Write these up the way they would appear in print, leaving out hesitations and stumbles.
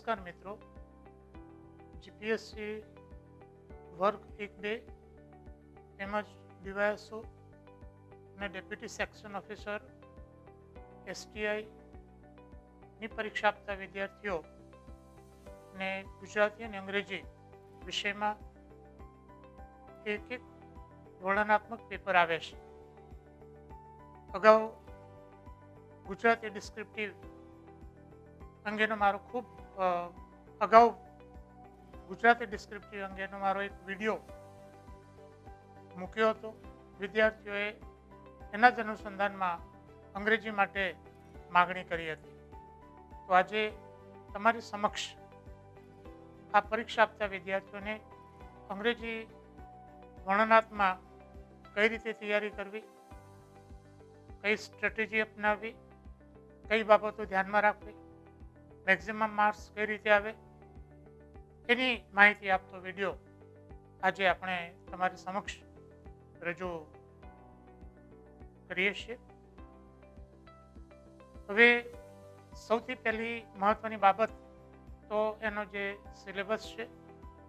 નમસ્કાર મિત્રો, જીપીએસસી વર્ગ 1-2 તેમજ ડીવાયએસઓ અને ડેપ્યુટી સેક્શન ઓફિસર એસટીઆઈની પરીક્ષા આપતા વિદ્યાર્થીઓને ગુજરાતી અને અંગ્રેજી વિષયમાં એક વર્ણનાત્મક પેપર આવે છે. અગાઉ ગુજરાતી ડિસ્ક્રિપ્ટિવ અંગેનો મારો અગાઉ ગુજરાતી ડિસ્ક્રિપ્ટિવ અંગેનો મારો એક વિડીયો મૂક્યો હતો. વિદ્યાર્થીઓએ એના જ અનુસંધાનમાં અંગ્રેજી માટે માગણી કરી હતી. તો આજે તમારી સમક્ષ આ પરીક્ષા આપતા વિદ્યાર્થીઓને અંગ્રેજી વર્ણનાત્મક કઈ રીતે તૈયારી કરવી, કઈ સ્ટ્રેટેજી અપનાવવી, કઈ બાબતો ધ્યાનમાં રાખવી, મેક્સિમમ માર્ક્સ કઈ રીતે આવે, એની માહિતી આપતો વિડીયો આજે આપણે તમારી સમક્ષ રજૂ કરીએ છીએ. હવે સૌથી પહેલી મહત્વની બાબત તો એનો જે સિલેબસ છે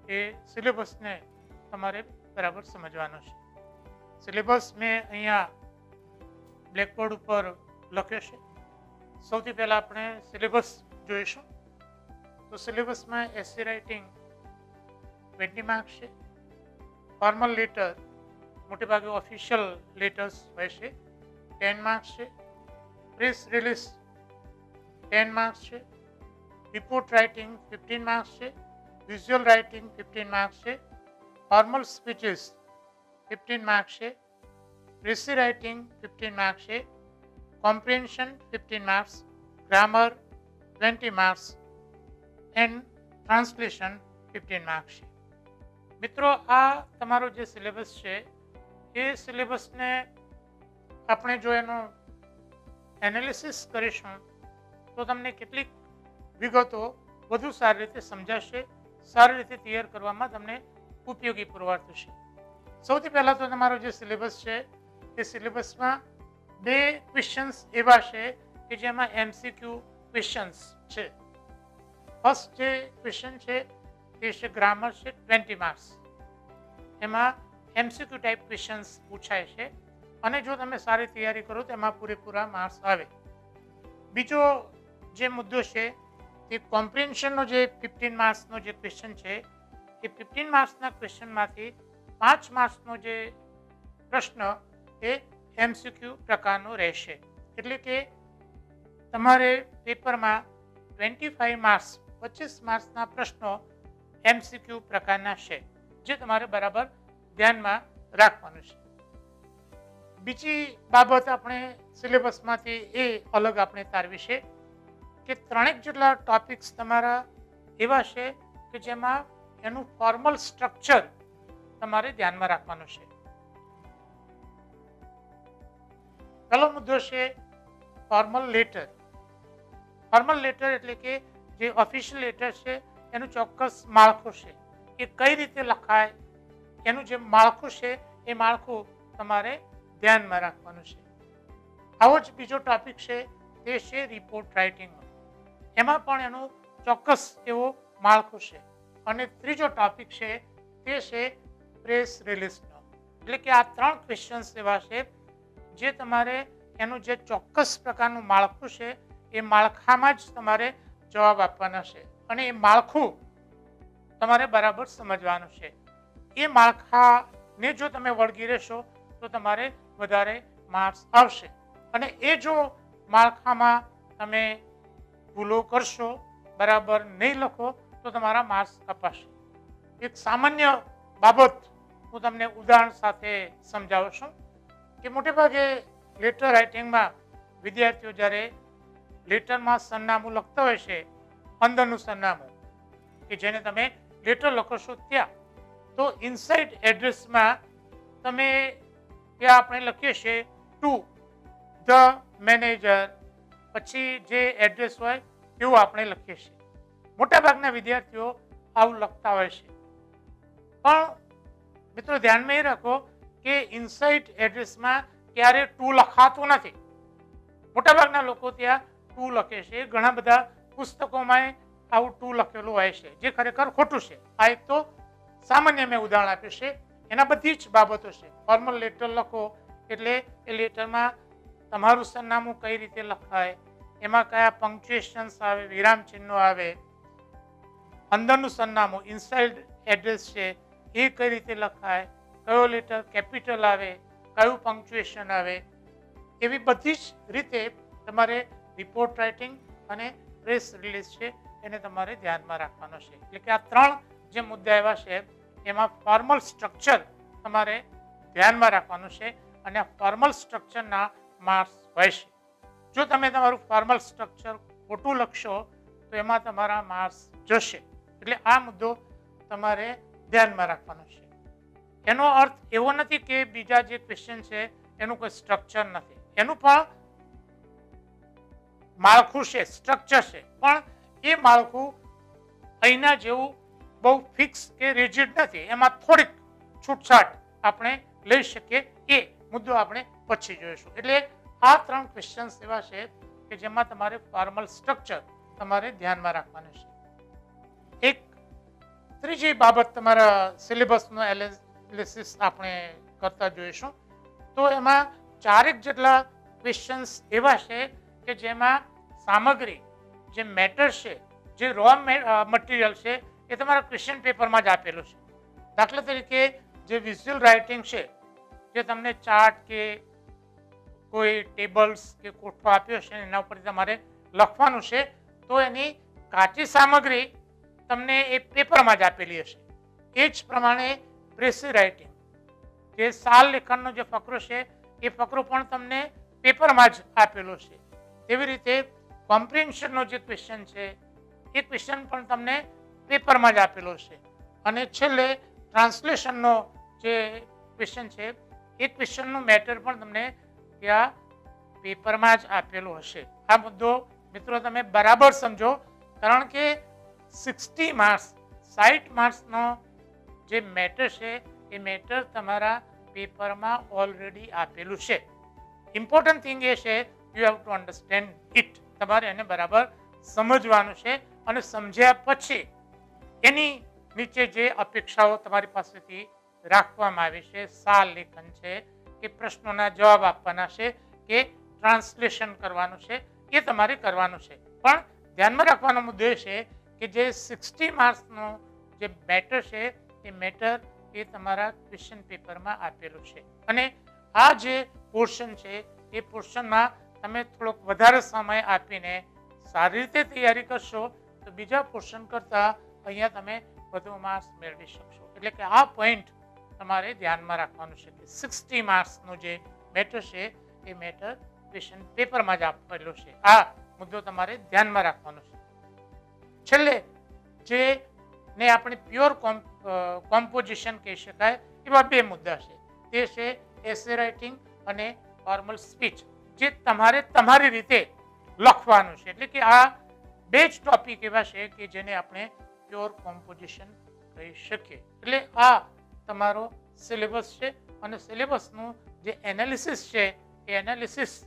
એ સિલેબસને તમારે બરાબર સમજવાનો છે. સિલેબસ મેં અહીંયા બ્લેકબોર્ડ ઉપર લખ્યો છે. સૌથી પહેલાં આપણે સિલેબસ જોઈશું. તો સિલેબસમાં એસે રાઇટિંગ 20 માર્ક્સ છે. ફોર્મલ લેટર મોટેભાગે ઓફિશિયલ લેટર્સ હોય છે 10 માર્ક્સ છે. પ્રેસ રિલીઝ 10 માર્ક્સ છે. રિપોર્ટ રાઇટિંગ 15 માર્ક્સ છે. વિઝ્યુઅલ રાઇટિંગ 15 માર્ક્સ છે. ફોર્મલ સ્પીચીસ 15 માર્ક્સ છે. પ્રેસી રાઇટિંગ 15 માર્ક્સ છે. Comprehension 15 marks, grammar 20 marks and translation 15 marks છે. મિત્રો, આ તમારો જે સિલેબસ છે એ સિલેબસને આપણે જો એનું એનાલિસિસ કરીશું તો તમને કેટલીક વિગતો વધુ સારી રીતે સમજાશે, સારી રીતે તૈયાર કરવામાં તમને ઉપયોગી પુરવાર થશે. સૌથી પહેલાં તો તમારો જે સિલેબસ છે એ સિલેબસમાં 2 ક્વેશ્ચન્સ એવા છે કે જેમાં એમસીક્યુ ક્વેશ્ચન્સ છે. ફર્સ્ટ જે ક્વેશ્ચન છે તે છે ગ્રામર છે 20 માર્ક્સ. એમાં એમસીક્યુ ટાઈપ ક્વેશ્ચન્સ પૂછાય છે અને જો તમે સારી તૈયારી કરો તો એમાં પૂરેપૂરા માર્ક્સ આવે. બીજો જે મુદ્દો છે તે કોમ્પ્રિહેન્શનનો જે 15 માર્ક્સનો જે ક્વેશ્ચન છે એ 15 માર્ક્સના ક્વેશ્ચનમાંથી 5 માર્ક્સનો જે પ્રશ્ન એ એમસીક્યુ પ્રકારનો રહેશે. એટલે કે તમારે પેપરમાં 25 માર્ક્સ 25 માર્ક્સના પ્રશ્નો એમસીક્યુ પ્રકારના છે જે તમારે બરાબર ધ્યાનમાં રાખવાનું છે. બીજી બાબત આપણે સિલેબસમાંથી એ અલગ આપણે તારવી છે કે 3 જેટલા ટોપિક્સ તમારા એવા છે કે જેમાં એનું ફોર્મલ સ્ટ્રક્ચર તમારે ધ્યાનમાં રાખવાનું છે. પહેલો મુદ્દો છે ફોર્મલ લેટર. ફોર્મલ લેટર એટલે કે જે ઓફિશિયલ લેટર છે એનું ચોક્કસ માળખું છે, એ કઈ રીતે લખાય એનું જે માળખું છે એ માળખું તમારે ધ્યાનમાં રાખવાનું છે. આવો જ બીજો ટોપિક છે તે છે રિપોર્ટ રાઇટિંગનો. એમાં પણ એનું ચોક્કસ એવો માળખું છે. અને ત્રીજો ટોપિક છે તે છે પ્રેસ રિલીઝનો. એટલે કે આ 3 ક્વેશ્ચન્સ એવા છે જે તમારે એનું જે ચોક્કસ પ્રકારનું માળખું છે એ માળખામાં જ તમારે જવાબ આપવાના છે અને એ માળખું તમારે બરાબર સમજવાનું છે. એ માળખાને જો તમે વળગી રહેશો તો તમારે વધારે માર્ક્સ આવશે અને એ જો માળખામાં તમે ભૂલો કરશો, બરાબર નહીં લખો તો તમારા માર્ક્સ કપાશે. એક સામાન્ય બાબત હું તમને ઉદાહરણ સાથે સમજાવું છું કે મોટેભાગે લેટર રાઇટિંગમાં વિદ્યાર્થીઓ જ્યારે લેટરમાં સરનામું લખતા હોય છે, અંદરનું સરનામું કે જેને તમે લેટર લખો છો ત્યાં, તો ઇનસાઇડ એડ્રેસમાં તમે ત્યાં આપણે લખીએ છીએ ટુ ધ મેનેજર, પછી જે એડ્રેસ હોય એવું આપણે લખીએ છીએ. મોટાભાગના વિદ્યાર્થીઓ આવું લખતા હોય છે. પણ મિત્રો, ધ્યાનમાં એ રાખો કે ઇનસાઇડ એડ્રેસમાં ક્યારે ટુ લખાતું નથી. મોટાભાગના લોકો ત્યાં ટુ લખે છે. ઘણા બધા પુસ્તકોમાં આવું ટુ લખેલું હોય છે, જે ખરેખર ખોટું છે. આ એક તો સામાન્ય મેં ઉદાહરણ આપ્યું છે, એના બધી જ બાબતો છે. ફોર્મલ લેટર લખો એટલે એ લેટરમાં તમારું સરનામું કઈ રીતે લખાય, એમાં કયા પંક્ચ્યુએશન્સ આવે, વિરામ ચિહ્નો આવે, અંદરનું સરનામું ઇનસાઇડ એડ્રેસ છે એ કઈ રીતે લખાય, કયો લેટર કેપિટલ આવે, કયું પંક્ચ્યુએશન આવે, એવી બધી જ રીતે તમારે રિપોર્ટ રાઇટિંગ અને પ્રેસ રિલીઝ છે એને તમારે ધ્યાનમાં રાખવાનો છે. એટલે કે આ 3 જે મુદ્દા એવા છે એમાં ફોર્મલ સ્ટ્રક્ચર તમારે ધ્યાનમાં રાખવાનું છે અને આ ફોર્મલ સ્ટ્રક્ચરના માર્ક્સ હોય છે. જો તમે તમારું ફોર્મલ સ્ટ્રક્ચર ખોટું લખશો તો એમાં તમારા માર્ક્સ જશે. એટલે આ મુદ્દો તમારે ધ્યાનમાં રાખવાનો છે. એનો અર્થ એવો નથી કે બીજા જે ક્વેશ્ચન છે એનું કોઈ સ્ટ્રક્ચર નથી, એનું પણ માળખું છે, સ્ટ્રક્ચર છે, પણ એ માળખું અહીંના જેવું બહુ ફિક્સ કે રિજિડ નથી. એમાં થોડીક છૂટછાટ આપણે લઈ શકીએ. એ મુદ્દો આપણે પછી જોઈશું. એટલે આ 3 ક્વેશ્ચન્સ એવા છે કે જેમાં તમારે ફોર્મલ સ્ટ્રક્ચર તમારે ધ્યાનમાં રાખવાનું છે. એક ત્રીજી બાબત તમારા સિલેબસનો એનાલિસિસ આપણે કરતા જોઈશું. તો એમાં 4 જેટલા ક્વેશ્ચન્સ એવા છે કે જેમાં સામગ્રી જે મેટર છે, જે રો મટીરિયલ છે એ તમારા ક્વેશ્ચન પેપરમાં જ આપેલું છે. દાખલા તરીકે જે વિઝ્યુઅલ રાઇટિંગ છે, જે તમને ચાર્ટ કે કોઈ ટેબલ્સ કે કોઠો આપ્યો છે એના ઉપર તમારે લખવાનું છે, તો એની કાચી સામગ્રી તમને એ પેપરમાં જ આપેલી હશે. એ જ પ્રમાણે પ્રેસી રાઇટિંગ, જે સાલ લેખનનો જે ફકરો છે એ ફકરો પણ તમને પેપરમાં જ આપેલો છે. તેવી રીતે કોમ્પ્રિહેન્શનનો જે ક્વેશ્ચન છે એ ક્વેશ્ચન પણ તમને પેપરમાં જ આપેલો છે. અને છેલ્લે ટ્રાન્સલેશનનો જે ક્વેશ્ચન છે એ ક્વેશ્ચનનું મેટર પણ તમને ત્યાં પેપરમાં જ આપેલો હશે. આ મુદ્દો મિત્રો તમે બરાબર સમજો, કારણ કે 60 માર્ક્સ 60 માર્ક્સનો જે મેટર છે એ મેટર તમારા પેપરમાં ઓલરેડી આપેલું છે. ઇમ્પોર્ટન્ટ થિંગ એ છે you have to understand it. તમારે એને બરાબર સમજવાનું છે અને સમજ્યા પછી એની નીચે જે અપેક્ષાઓ તમારી પાસેથી રાખવામાં આવી છે, સાલ લેખન છે કે પ્રશ્નોના જવાબ આપવાના છે કે ટ્રાન્સલેશન કરવાનું છે, એ તમારે કરવાનું છે. પણ ધ્યાનમાં રાખવાનો મુદ્દો એ છે કે જે 60 માર્ક્સનો જે મેટર છે એ મેટર એ તમારા ક્વેશ્ચન પેપરમાં આપેલું છે. અને આ જે પોર્શન છે એ પોર્શનમાં તમે થોડોક વધારે સમય આપીને સારી રીતે તૈયારી કરશો તો બીજા પોર્શન કરતાં અહીંયા તમે વધુ માર્ક્સ મેળવી શકશો. એટલે કે આ પોઈન્ટ તમારે ધ્યાનમાં રાખવાનું છે કે 60 માર્ક્સનું જે મેટર છે એ મેટર ક્વેશ્ચન પેપરમાં જ આપેલું છે. આ મુદ્દો તમારે ધ્યાનમાં રાખવાનો છે. છેલ્લે જે ને આપણે પ્યોર કોમ્પોઝિશન કહી શકાય એવા 2 મુદ્દા છે. તે છે એસે રાઇટિંગ અને ફોર્મલ સ્પીચ, જે તમારે તમારી રીતે લખવાનું છે. એટલે કે આ 2 જ ટોપિક એવા છે કે જેને આપણે પ્યોર કોમ્પોઝિશન કહી શકીએ. એટલે આ તમારો સિલેબસ છે અને સિલેબસનું જે એનાલિસિસ છે એ એનાલિસિસ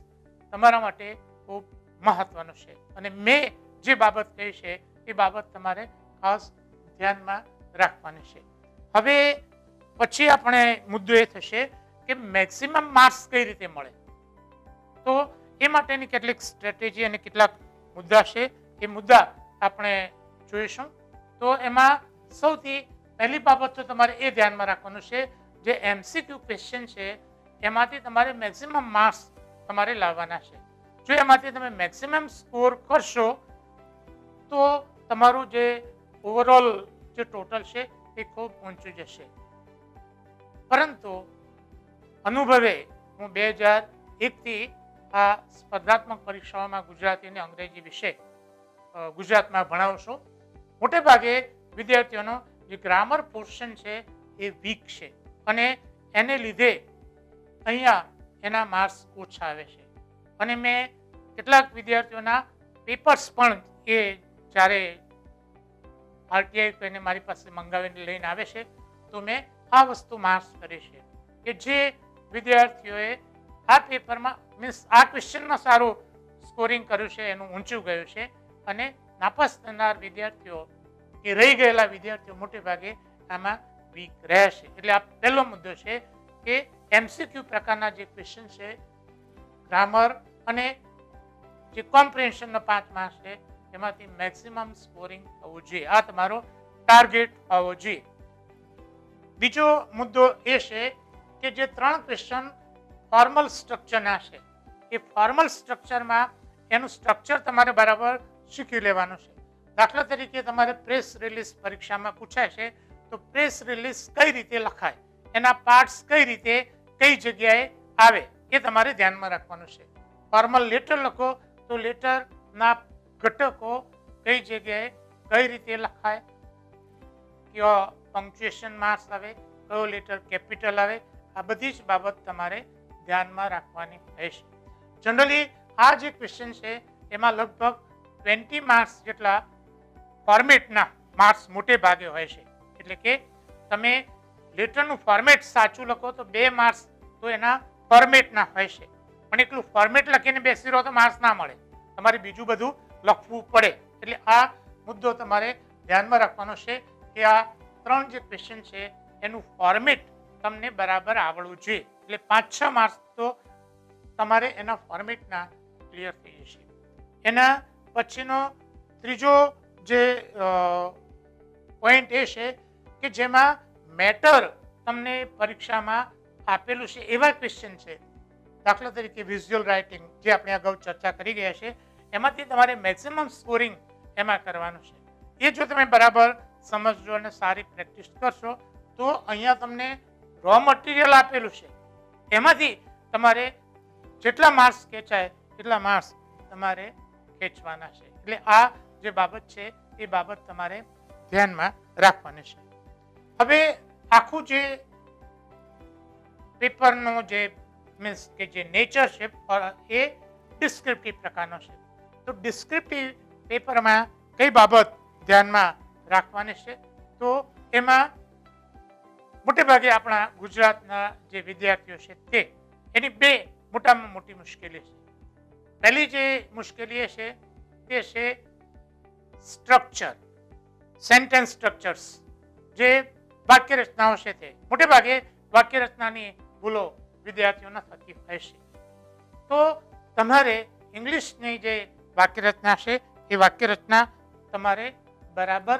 તમારા માટે ખૂબ મહત્વનું છે. અને મેં જે બાબત કહી છે એ બાબત તમારે ખાસ ધ્યાનમાં રાખવાની છે. હવે પછી આપણે મુદ્દો એ થશે કે મેક્સિમમ માર્ક્સ કઈ રીતે મળે. તો એ માટેની કેટલીક સ્ટ્રેટેજી અને કેટલાક મુદ્દા છે, એ મુદ્દા આપણે જોઈશું. તો એમાં સૌથી પહેલી બાબત તો તમારે એ ધ્યાનમાં રાખવાનું છે, જે MCQ ક્વેશ્ચન છે એમાંથી તમારે મેક્સિમમ માર્ક્સ તમારે લાવવાના છે. જો એમાંથી તમે મેક્સિમમ સ્કોર કરશો તો તમારું જે ઓવરઓલ જે ટોટલ છે એ ખૂબ ઊંચું જશે. પરંતુ અનુભવે હું 2001થી આ સ્પર્ધાત્મક પરીક્ષાઓમાં ગુજરાતી અને અંગ્રેજી વિષય ગુજરાતમાં ભણાવું છું. મોટે ભાગે વિદ્યાર્થીઓનો જે ગ્રામર પોર્શન છે એ વીક છે અને એને લીધે અહીંયા એના માર્ક્સ ઓછા આવે છે. અને મેં કેટલાક વિદ્યાર્થીઓના પેપર્સ પણ એ જ્યારે આરટીઆઈ કહીને મારી પાસે મંગાવીને લઈને આવે છે તો મેં આ વસ્તુ માર્ક્સ કરી છે કે જે વિદ્યાર્થીઓએ આ પેપરમાં મીન્સ આ ક્વેશ્ચનમાં સારું સ્કોરિંગ કર્યું છે, એનું ઊંચું ગયું છે અને નાપાસ થનાર વિદ્યાર્થીઓ કે રહી ગયેલા વિદ્યાર્થીઓ મોટે ભાગે આમાં વીક રહેશે. એટલે આ પહેલો મુદ્દો છે કે MCQ પ્રકારના જે ક્વેશ્ચન છે ગ્રામર અને જે કોમ્પ્રિહેન્શનનો 5 માર્ક્સ છે એમાંથી મેક્સિમમ સ્કોરિંગ થવું જોઈએ. આ તમારો ટાર્ગેટ હોવો જોઈએ. બીજો મુદ્દો એ છે કે જે 3 ક્વેશ્ચન ફોર્મલ સ્ટ્રક્ચરના છે એ ફોર્મલ સ્ટ્રક્ચરમાં એનું સ્ટ્રક્ચર તમારે બરાબર શીખી લેવાનું છે. દાખલા તરીકે તમારે પ્રેસ રિલીઝ પરીક્ષામાં પૂછાય છે તો પ્રેસ રિલીઝ કઈ રીતે લખાય, એના પાર્ટ્સ કઈ રીતે કઈ જગ્યાએ આવે એ તમારે ધ્યાનમાં રાખવાનું છે. ફોર્મલ લેટર લખો તો લેટરના ઘટકો કઈ જગ્યાએ કઈ રીતે લખાય, કયો પંક્ચ્યુએશન માર્ક્સ આવે, કયો લેટર કેપિટલ આવે, આ બધી જ બાબત તમારે ધ્યાનમાં રાખવાની રહેશે. જનરલી આ જે ક્વેશ્ચન છે એમાં લગભગ 20 માર્ક્સ જેટલા ફોર્મેટના માર્ક્સ મોટે ભાગે હોય છે. એટલે કે તમે લેટરનું ફોર્મેટ સાચું લખો તો 2 માર્ક્સ તો એના ફોર્મેટના હોય છે, પણ એકલું ફોર્મેટ લખીને બેસી રહો તો માર્ક્સ ના મળે, તમારે બીજું બધું લખવું પડે. એટલે આ મુદ્દો તમારે ધ્યાનમાં રાખવાનો છે કે આ 3 જે ક્વેશ્ચન છે એનું ફોર્મેટ તમને બરાબર આવડવું જોઈએ. એટલે 5-6 માર્ક્સ તો તમારે એના ફોર્મેટના ક્લિયર થઈ જશે. એના પછીનો ત્રીજો જે પોઈન્ટ એ છે કે જેમાં મેટર તમને પરીક્ષામાં આપેલું છે એવા ક્વેશ્ચન છે. દાખલા તરીકે વિઝ્યુઅલ રાઇટિંગ જે આપણે અગાઉ ચર્ચા કરી ગયા છે એમાંથી તમારે મેક્સિમમ સ્કોરિંગ એમાં કરવાનું છે. એ જો તમે બરાબર સમજજો અને સારી પ્રેક્ટિસ કરશો તો અહીંયા તમને રો મટીરિયલ આપેલું છે એમાંથી તમારે જેટલા માર્ક્સ ખેંચાય એટલા માર્ક્સ તમારે ખેંચવાના છે. એટલે આ જે બાબત છે એ બાબત તમારે ધ્યાનમાં રાખવાની છે. હવે આખું જે પેપરનો જે મીન્સ કે જે નેચર છે એ ડિસ્ક્રિપ્ટિવ પ્રકારનો છે. તો ડિસ્ક્રિપ્ટિવ પેપરમાં કઈ બાબત ધ્યાનમાં રાખવાની છે તો એમાં મોટે ભાગે આપણા ગુજરાતના જે વિદ્યાર્થીઓ છે તે એની 2 મોટામાં મોટી મુશ્કેલી છે. પહેલી જે મુશ્કેલી છે તે છે સ્ટ્રક્ચર, સેન્ટેન્સ સ્ટ્રક્ચર્સ, જે વાક્ય રચનાઓ છે તે મોટે ભાગે વાક્ય રચનાની ભૂલો વિદ્યાર્થીઓના થતી હોય છે. તો તમારે ઇંગ્લિશની જે વાક્ય રચના છે એ વાક્ય રચના તમારે બરાબર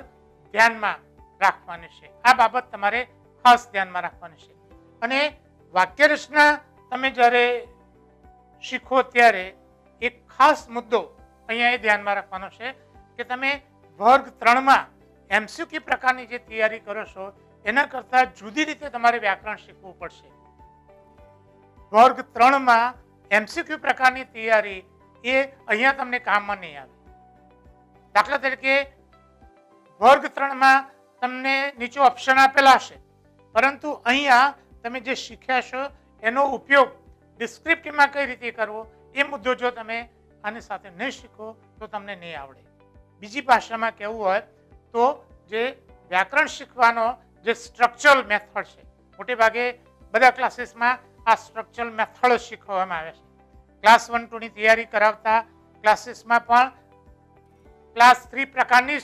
ધ્યાનમાં રાખવાની છે. આ બાબત તમારે ખાસ ધ્યાનમાં રાખવાની છે. અને વાક્ય રચના તમે જ્યારે શીખો ત્યારે એક ખાસ મુદ્દો અહીંયા એ ધ્યાનમાં રાખવાનો છે કે તમે વર્ગ 3માં MCQ પ્રકારની જે તૈયારી કરો છો એના કરતાં જુદી રીતે તમારે વ્યાકરણ શીખવું પડશે. વર્ગ 3માં MCQ પ્રકારની તૈયારી એ અહીંયા તમને કામમાં નહીં આવે. દાખલા તરીકે વર્ગ 3માં તમને નીચે ઓપ્શન આપેલા હશે, પરંતુ અહીંયા તમે જે શીખ્યા છો એનો ઉપયોગ ડિસ્ક્રિપ્ટિવમાં કઈ રીતે કરવો એ મુદ્દો જો તમે આની સાથે નહીં શીખો તો તમને નહીં આવડે. બીજી ભાષામાં કહેવું હોય તો જે વ્યાકરણ શીખવાનો જે સ્ટ્રક્ચરલ મેથડ છે, મોટે ભાગે બધા ક્લાસીસમાં આ સ્ટ્રક્ચરલ મેથડ શીખવવામાં આવે છે. ક્લાસ 1-2 ની તૈયારી કરાવતા ક્લાસીસમાં પણ ક્લાસ 3 પ્રકારની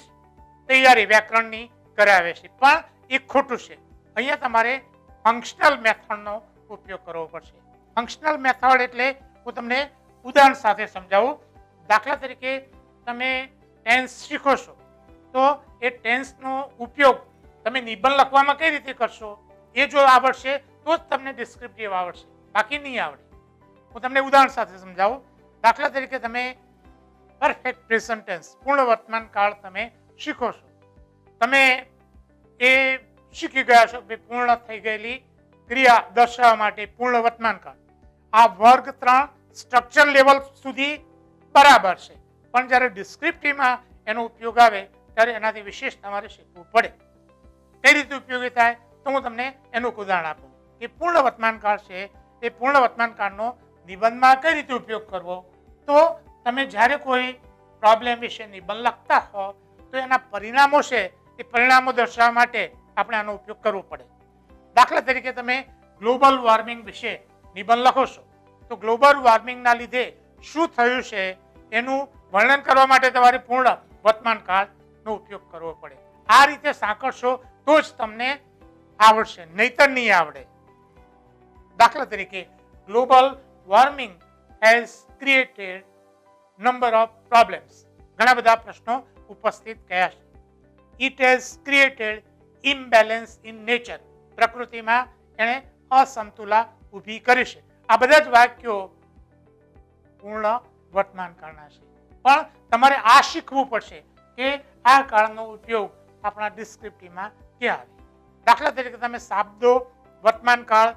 તૈયારી વ્યાકરણની કરાવે છે, પણ એ ખોટું છે. અહીંયા તમારે ફંક્શનલ મેથડનો ઉપયોગ કરવો પડશે. ફંક્શનલ મેથડ એટલે હું તમને ઉદાહરણ સાથે સમજાવું. દાખલા તરીકે તમે ટેન્સ શીખો છો તો એ ટેન્સનો ઉપયોગ તમે નિબંધ લખવામાં કઈ રીતે કરશો એ જો આવડશે તો જ તમને ડિસ્ક્રિપ્ટિવ આવડશે, બાકી નહીં આવડે. હું તમને ઉદાહરણ સાથે સમજાવું. દાખલા તરીકે તમે પરફેક્ટ પ્રેઝન્ટ ટેન્સ પૂર્ણ વર્તમાન કાળ તમે શીખો છો. તમે એ શીખી ગયા છો કે પૂર્ણ થઈ ગયેલી ક્રિયા દર્શાવવા માટે પૂર્ણ વર્તમાન કાળ. આ વર્ગ 3 સ્ટ્રક્ચર લેવલ સુધી બરાબર છે, પણ જ્યારે ડિસ્ક્રિપ્ટિવમાં એનો ઉપયોગ આવે ત્યારે એનાથી વિશેષ તમારે શીખવું પડે. કઈ રીતે ઉપયોગી થાય તો હું તમને એનું ઉદાહરણ આપું કે પૂર્ણ વર્તમાન કાળ છે એ પૂર્ણ વર્તમાન કાળનો નિબંધમાં કઈ રીતે ઉપયોગ કરવો. તો તમે જ્યારે કોઈ પ્રોબ્લેમ વિશે નિબંધ લખતા હો તો એના પરિણામો છે એ પરિણામો દર્શાવવા માટે આપણે આનો ઉપયોગ કરવો પડે. દાખલા તરીકે તમે ગ્લોબલ વોર્મિંગ વિશે નિબંધ લખો છો તો ગ્લોબલ વોર્મિંગના લીધે શું થયું છે એનું વર્ણન કરવા માટે તમારે પૂર્ણ વર્તમાન કાળનો ઉપયોગ કરવો પડે. આ રીતે સાંકળશો તો જ તમને આવડશે, નહીતર નહીં આવડે. દાખલા તરીકે global warming has created number of problems. ઘણા બધા પ્રશ્નો ઉપસ્થિત થયા છે. It has created imbalance in nature. પ્રકૃતિમાં એણે અસમતુલા ઊભી કરી છે. આ બધા જ વાક્યો પૂર્ણ વર્તમાન કાળના છે. પણ તમારે આ શીખવું પડશે કે આ કાળનો ઉપયોગ આપણા ડિસ્ક્રિપ્ટિવમાં ક્યાં આવે. દાખલા તરીકે તમે શબ્દો વર્તમાન કાળ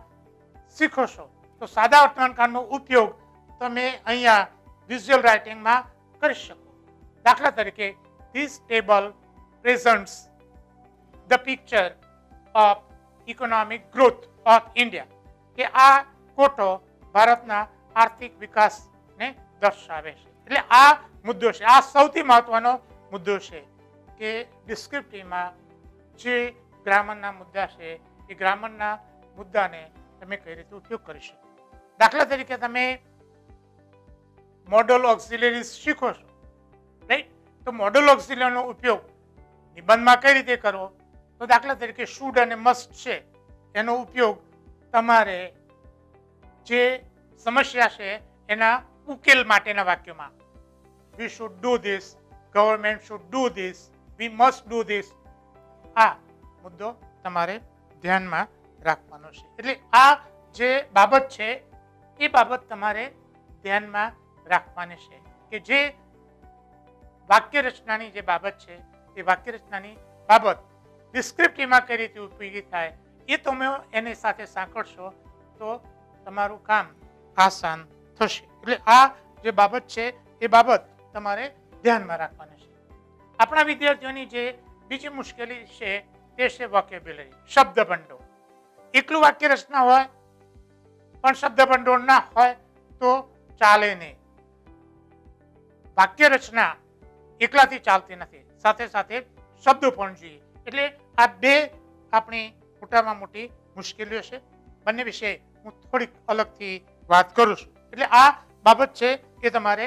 શીખો છો તો સાદા વર્તમાન કાળનો ઉપયોગ તમે અહીંયા વિઝ્યુઅલ રાઇટિંગમાં કરી શકો. દાખલા તરીકે this table presents the picture of economic growth of India. કે આ કોટો ભારતના આર્થિક વિકાસને દર્શાવે છે. એટલે આ મુદ્દો છે, આ સૌથી મહત્વનો મુદ્દો છે કે ડિસ્ક્રિપ્ટિવમાં જે ગ્રામરના મુદ્દા છે એ ગ્રામરના મુદ્દાને તમે કઈ રીતે ઉપયોગ કરી શકો. દાખલા તરીકે તમે મોડલ ઓક્સિલરીઝ શીખો છો, રાઈટ? તો મોડલ ઓક્સિલરીનો ઉપયોગ નિબંધમાં કઈ રીતે કરવો? તો દાખલા તરીકે શુડ અને મસ્ટ છે એનો ઉપયોગ તમારે જે સમસ્યા છે એના ઉકેલ માટેના વાક્યોમાં we should do this, government should do this, we must do this, આ મુદ્દો તમારે ધ્યાનમાં રાખવાનો છે. એટલે આ જે બાબત છે એ બાબત તમારે ધ્યાનમાં રાખવાની છે કે જે વાક્ય રચનાની જે બાબત છે એ વાક્ય રચનાની બાબત ડિસ્ક્રિપ્ટિવમાં કઈ રીતે ઉપયોગી થાય એ તમે એની સાથે સાંકળશો તો તમારું કામ આસાન થશે. એટલે આ જે બાબત છે એ બાબત તમારે ધ્યાનમાં રાખવાની છે. આપણા વિદ્યાર્થીઓની જે બીજી મુશ્કેલી છે તે છે વોકેબ્યુલરી, શબ્દ ભંડોળ. એકલું વાક્ય રચના હોય પણ શબ્દ ભંડોળ ના હોય તો ચાલે નહીં. વાક્ય રચના એકલાથી ચાલતી નથી, સાથે સાથે શબ્દો પણ જોઈએ. એટલે આ બે આપણી મોટામાં મોટી મુશ્કેલીઓ છે. બંને વિશે હું થોડીક અલગથી વાત કરું છું. એટલે આ બાબત છે એ તમારે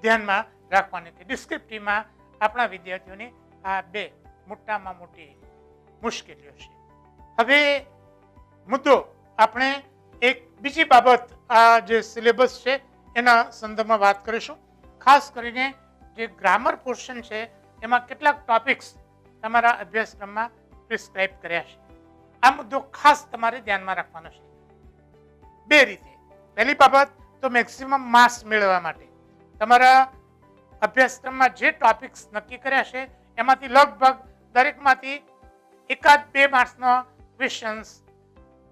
ધ્યાનમાં રાખવાની છે. ડિસ્ક્રિપ્ટિવમાં આપણા વિદ્યાર્થીઓની આ બે મોટામાં મોટી મુશ્કેલીઓ છે. હવે મુદ્દો આપણે એક બીજી બાબત આ જે સિલેબસ છે એના સંદર્ભમાં વાત કરીશું. ખાસ કરીને જે ગ્રામર પોર્શન છે એમાં કેટલાક ટોપિક્સ તમારા અભ્યાસક્રમમાં પ્રિસ્ક્રાઇબ કર્યા છે. આ મુદ્દો ખાસ તમારે ધ્યાનમાં રાખવાનો છે બે રીતે. પહેલી બાબત તો મેક્સિમમ માર્ક્સ મેળવવા માટે તમારા અભ્યાસક્રમમાં જે ટોપિક્સ નક્કી કર્યા છે એમાંથી લગભગ દરેકમાંથી એકાદ બે માર્ક્સનો ક્વેશ્ચન્સ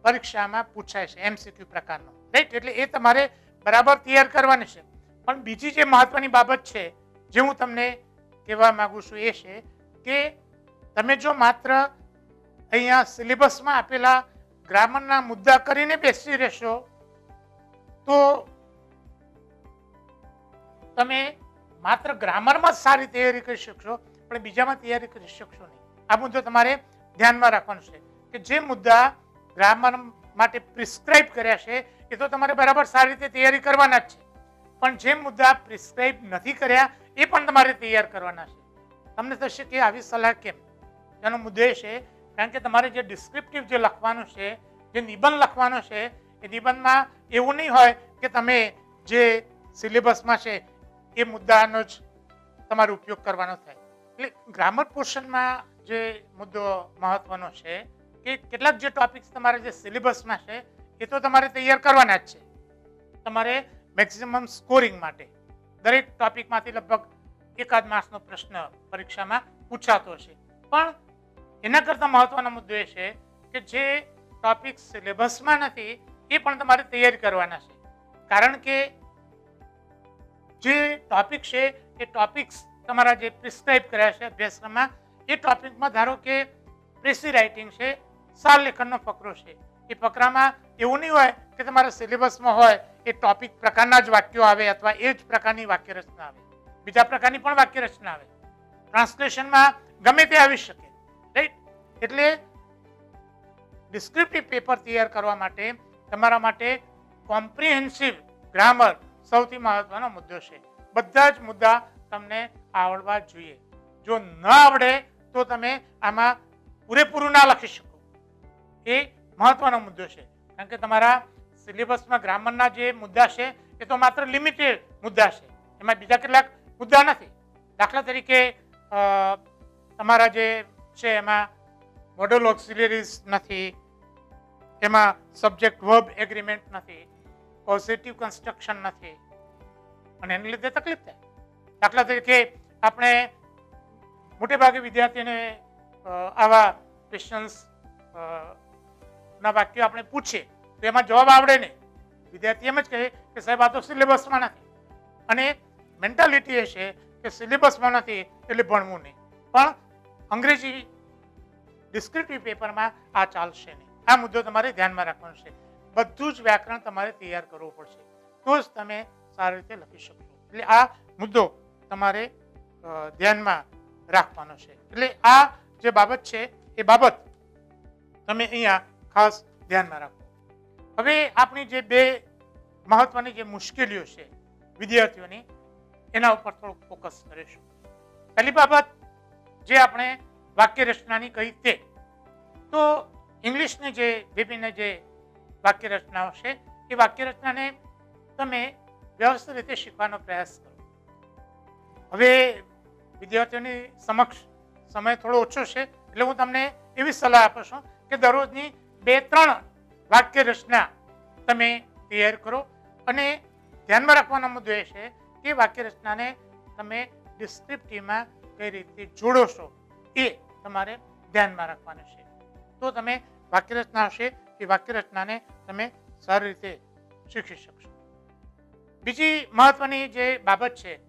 પરીક્ષામાં પૂછાય છે, MCQ પ્રકારનો, રાઈટ? એટલે એ તમારે બરાબર તૈયાર કરવાની છે. પણ બીજી જે મહત્વની બાબત છે જે હું તમને કહેવા માંગુ છું એ છે કે તમે જો માત્ર અહીંયા સિલેબસમાં આપેલા ગ્રામરના મુદ્દા કરીને બેસી રહેશો તો તમે માત્ર ગ્રામરમાં જ સારી તૈયારી કરી શકશો પણ બીજામાં તૈયારી કરી શકશો નહીં. આ મુદ્દો તમારે ધ્યાનમાં રાખવાનો છે કે જે મુદ્દા ગ્રામર માટે પ્રિસ્ક્રાઇબ કર્યા છે એ તો તમારે બરાબર સારી રીતે તૈયારી કરવાના જ છે, પણ જે મુદ્દા પ્રિસ્ક્રાઇબ નથી કર્યા એ પણ તમારે તૈયાર કરવાના છે. તમને થશે કે આવી સલાહ કેમ? એનો મુદ્દો એ છે કારણ કે તમારે જે ડિસ્ક્રિપ્ટિવ જે લખવાનું છે, જે નિબંધ લખવાનો છે એ નિબંધમાં એવું નહીં હોય કે તમે જે સિલેબસમાં છે એ મુદ્દાનો જ તમારે ઉપયોગ કરવાનો થાય. એટલે ગ્રામર પોર્શનમાં જે મુદ્દો મહત્વનો છે કે કેટલાક જે ટોપિક્સ તમારે જે સિલેબસમાં છે એ તો તમારે તૈયાર કરવાના જ છે. તમારે મેક્સિમમ સ્કોરિંગ માટે દરેક ટોપિકમાંથી લગભગ એકાદ માર્ક્સનો પ્રશ્ન પરીક્ષામાં પૂછાતો છે. પણ એના કરતાં મહત્વનો મુદ્દો એ છે કે જે ટોપિક સિલેબસમાં નથી એ પણ તમારે તૈયારી કરવાના છે. કારણ કે જે ટોપિક છે એ ટોપિક્સ તમારા જે પ્રિસ્ક્રાઇબ કર્યા છે અભ્યાસક્રમમાં એ ટોપિકમાં ધારો કે પ્રેસી રાઇટિંગ છે, સાર લેખનનો ફકરો છે. એ ફકરામાં એવું નહીં હોય કે તમારા સિલેબસમાં હોય એ ટોપિક પ્રકારના જ વાક્યો આવે અથવા એ જ પ્રકારની વાક્ય રચના આવે, બીજા પ્રકારની પણ વાક્ય રચના આવે. ટ્રાન્સલેશનમાં ગમે તે આવી શકે, રાઈટ? એટલે ડિસ્ક્રિપ્ટિવ પેપર તૈયાર કરવા માટે તમારા માટે કોમ્પ્રિહેન્સિવ ગ્રામર સૌથી મહત્વનો મુદ્દો છે. બધા જ મુદ્દા તમને આવડવા જોઈએ. જો ન આવડે તો તમે આમાં પૂરેપૂરું ના લખી શકો. એ મહત્વનો મુદ્દો છે. કારણ કે તમારા સિલેબસમાં ગ્રામરના જે મુદ્દા છે એ તો માત્ર લિમિટેડ મુદ્દા છે, એમાં બીજા કેટલાક મુદ્દા નથી. દાખલા તરીકે તમારા જે છે એમાં મોડલ ઓક્સિલરીઝ નથી, એમાં સબ્જેક્ટ વર્બ એગ્રીમેન્ટ નથી, પોઝિટિવ કન્સ્ટ્રક્શન નથી, અને એને લીધે તકલીફ થાય. દાખલા તરીકે આપણે મોટેભાગે વિદ્યાર્થીને આવા ક્વેશ્ચન્સ ના વાક્યો આપણે પૂછીએ તો એમાં જવાબ આવડે નહીં. વિદ્યાર્થી એમ જ કહે કે સાહેબ આ તો સિલેબસમાં નથી, અને મેન્ટાલિટી એ છે કે સિલેબસમાં નથી એટલે ભણવું નહીં. પણ અંગ્રેજી ડિસ્ક્રિપ્ટિવ પેપરમાં આ ચાલશે નહીં. આ મુદ્દો તમારે ધ્યાનમાં રાખવાનો છે. બધું જ વ્યાકરણ તમારે તૈયાર કરવું પડશે, તો જ તમે સારી રીતે લખી શકશો. એટલે આ મુદ્દો તમારે ધ્યાનમાં રાખવાનો છે. એટલે આ જે બાબત છે એ બાબત તમે અહીંયા ખાસ ધ્યાનમાં રાખો. હવે આપણી જે બે મહત્વની જે મુશ્કેલીઓ છે વિદ્યાર્થીઓની, એના ઉપર થોડુંક ફોકસ કરીશું. પહેલી બાબત જે આપણે વાક્ય રચનાની કહી તે, તો ઇંગ્લિશની જે વિભિન્ન જે વાક્ય રચનાઓ છે એ વાક્ય રચનાને તમે વ્યવસ્થિત રીતે શીખવાનો પ્રયાસ કરો. હવે વિદ્યાર્થીઓની સમક્ષ સમય થોડો ઓછો છે, એટલે હું તમને એવી સલાહ આપું છું કે દરરોજની 2-3 વાક્ય રચના તમે તૈયાર કરો. અને ધ્યાનમાં રાખવાનો મુદ્દો એ છે કે વાક્ય રચનાને તમે ડિસ્ક્રિપ્ટિવમાં કઈ રીતે જોડો છો એ તમારે ધ્યાનમાં રાખવાનું છે. તો તમે વાક્ય રચના હશે એ વાક્ય રચનાને તમે સારી રીતે શીખી શકશો. બીજી મહત્વની જે બાબત છે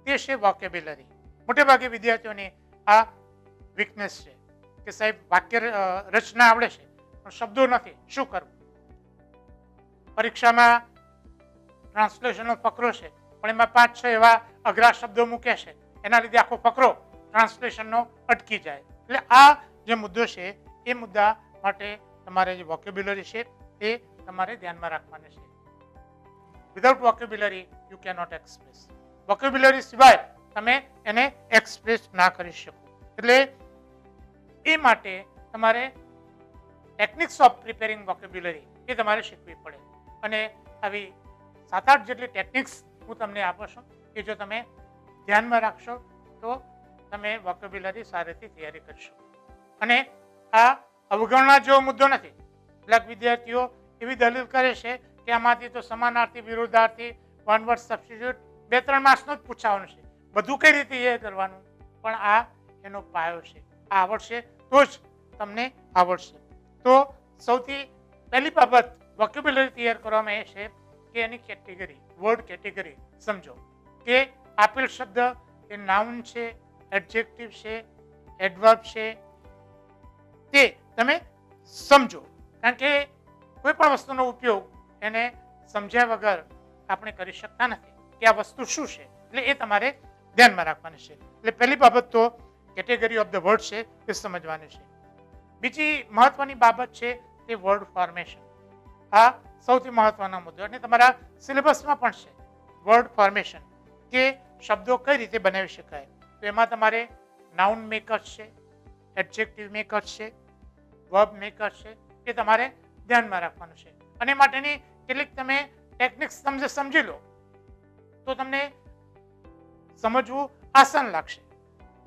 તે છે વોકેબ્યુલરી. મોટેભાગે વિદ્યાર્થીઓની આ વીકનેસ છે કે સાહેબ વાક્ય રચના આવડે છે પણ શબ્દો નથી, શું કરવું? પરીક્ષામાં ટ્રાન્સલેશનનો ફકરો છે પણ એમાં 5-6 એવા અઘરા શબ્દો મૂકે છે, એના લીધે આખો ફકરો ટ્રાન્સલેશનનો અટકી જાય. એટલે આ જે મુદ્દો છે એ મુદ્દા માટે તમારે જે વોકેબ્યુલરી છે એ તમારે ધ્યાનમાં રાખવાની છે. Without vocabulary you can not express. Vocabulary સિવાય તમે એને એક્સપ્રેસ ના કરી શકો. એટલે એ માટે તમારે ટેકનિક્સ ઓફ પ્રિપેરિંગ વોકેબ્યુલરી એ તમારે શીખવી પડે. અને આવી 7-8 જેટલી ટેકનિક્સ હું તમને આપું છું કે જો તમે ધ્યાનમાં રાખશો તો તમે વોકેબ્યુલરી સારી રીતે તૈયારી કરી શકો. અને આ અવગણના જેવો મુદ્દો નથી. કેટલાક વિદ્યાર્થીઓ એવી દલીલ કરે છે કે આમાંથી તો સમાનાર્થી, વિરોધાર્થી, વન વર્ડ સબસ્ટિટ્યુટ 2-3 માર્ક્સનું જ પૂછાવાનું છે, બધું કઈ રીતે એ કરવાનું? પણ આ એનો પાયો છે. આ આવડશે તો જ તમને આવડશે. તો સૌથી પહેલી બાબત વોકેબ્યુલરી તૈયાર કરવામાં એ છે કે એની કેટેગરી, વર્ડ કેટેગરી સમજો કે આપેલ શબ્દ એ નાઉન છે, એડજેક્ટિવ છે, એડવર્બ છે, તે તમે સમજો. કારણ કે કોઈ પણ વસ્તુનો ઉપયોગ એને સમજ્યા વગર આપણે કરી શકતા નથી કે આ વસ્તુ શું છે. એટલે એ તમારે ધ્યાનમાં રાખવાની છે. એટલે પહેલી બાબત તો કેટેગરી ઓફ ધ વર્ડ છે એ સમજવાની છે. બીજી મહત્વની બાબત છે તે વર્ડ ફોર્મેશન. આ સૌથી મહત્વનો મુદ્દો અને તમારા સિલેબસમાં પણ છે વર્ડ ફોર્મેશન, કે શબ્દો કઈ રીતે બનાવી શકાય. તો એમાં તમારે નાઉન મેકર્સ છે, એડજેક્ટિવ મેકર્સ છે, વર્બ મેકર્સ છે, એ તમારે ધ્યાનમાં રાખવાનું છે. અને માટેની કેટલીક તમે ટેકનિક્સ સમજી લો તો તમને સમજવું આસાન લાગશે.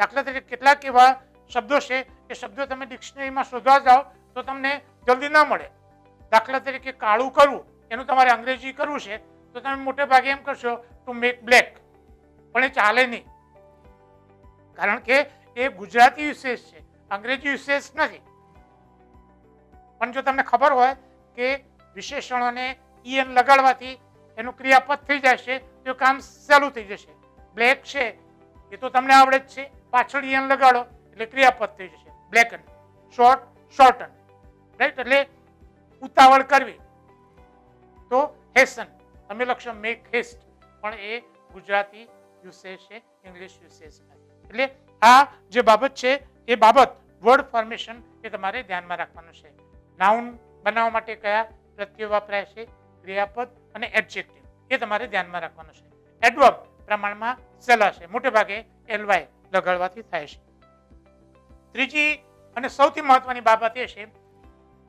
દાખલા તરીકે કેટલાક એવા શબ્દો છે એ શબ્દો તમે ડિક્શનરીમાં શોધવા જાઓ તો તમને જલ્દી ન મળે. દાખલા તરીકે કાળું કરવું, એનું તમારે અંગ્રેજી કરવું છે તો તમે મોટે ભાગે એમ કરશો ટુ મેક બ્લેક, પણ એ ચાલે નહીં. કારણ કે એ ગુજરાતી યુસેજ છે, અંગ્રેજી યુસેજ નથી. પણ જો તમને ખબર હોય કે વિશેષણોને ઈએન લગાડવાથી એનું ક્રિયાપદ થઈ જશે તો કામ સહેલું થઈ જશે. બ્લેક છે એ તો તમને આવડે જ છે, પાછળ ઈએન લગાડો એટલે ક્રિયાપદ થઈ જશે. બ્લેકન, શોર્ટ, શોર્ટન, રાઈટ. એટલે ઉતાવળ કરવી તો હેસન, તમે લખશો મેક હેસ્ટ, પણ એ ગુજરાતી યુસેજ છે, ઇંગ્લિશ યુસેજ નથી. એટલે આ જે બાબત છે એ બાબત વર્ડ ફોર્મેશન એ તમારે ધ્યાનમાં રાખવાનું છે. નાઉન બનાવવા માટે કયા પ્રત્યયો વપરાય છે, ક્રિયાપદ અને એડજેક્ટિવ એ તમારે ધ્યાનમાં રાખવાનું છે. એડવર્બ પ્રમાણમાં સહેલા છે, મોટે ભાગે LY લગાડવાથી થાય છે. ત્રીજી અને સૌથી મહત્વની બાબત એ છે,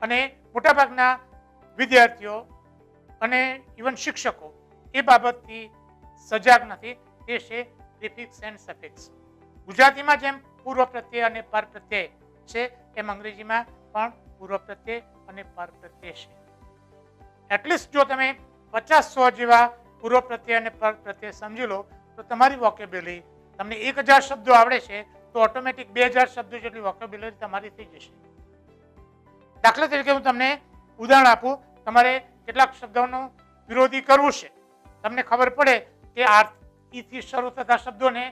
અને મોટાભાગના વિદ્યાર્થીઓ અને ઇવન શિક્ષકો એ બાબતથી સજાગ નથી, તે છે પ્રિફિક્સ એન્ડ સફિક્સ. ગુજરાતીમાં જેમ પૂર્વ પ્રત્યય અને પર પ્રત્યય છે, એમ અંગ્રેજીમાં પણ પૂર્વ પ્રત્યય અને પર પ્રત્યય છે. એટલીસ્ટ જો તમે 50-100 જેવા પૂર્વ પ્રત્યય અને પર પ્રત્યય સમજી લો તો તમારી વોકેબ્યુલરી, તમને 1000 શબ્દો આવડે છે તો ઓટોમેટિક 2000 શબ્દો જેટલી વોકેબ્યુલરી તમારી થઈ જશે. દાખલા તરીકે હું તમને ઉદાહરણ આપું. તમારે કેટલાક શબ્દોનું વિરોધી કરવું છે, તમને ખબર પડે કે ઈ થી શરૂ થતા શબ્દોને